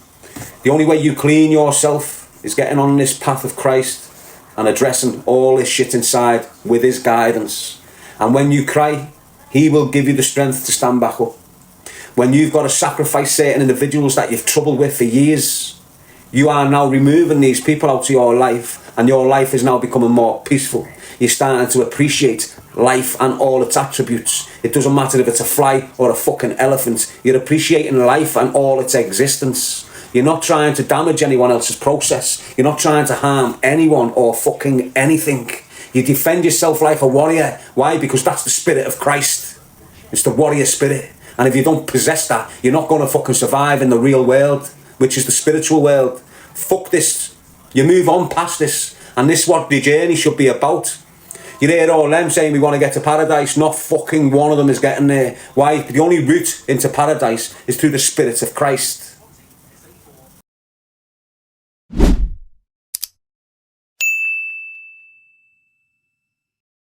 A: The only way you clean yourself is getting on this path of Christ and addressing all this shit inside with his guidance. And when you cry, he will give you the strength to stand back up. When you've got to sacrifice certain individuals that you've troubled with for years, you are now removing these people out of your life, and your life is now becoming more peaceful. You're starting to appreciate life and all its attributes. It doesn't matter if it's a fly or a fucking elephant. You're appreciating life and all its existence. You're not trying to damage anyone else's process. You're not trying to harm anyone or fucking anything. You defend yourself like a warrior. Why? Because that's the spirit of Christ. It's the warrior spirit. And if you don't possess that, you're not going to fucking survive in the real world, which is the spiritual world. Fuck this. You move on past this. And this is what the journey should be about. You hear all them saying we want to get to paradise. Not fucking one of them is getting there. Why? The only route into paradise is through the Spirit of Christ.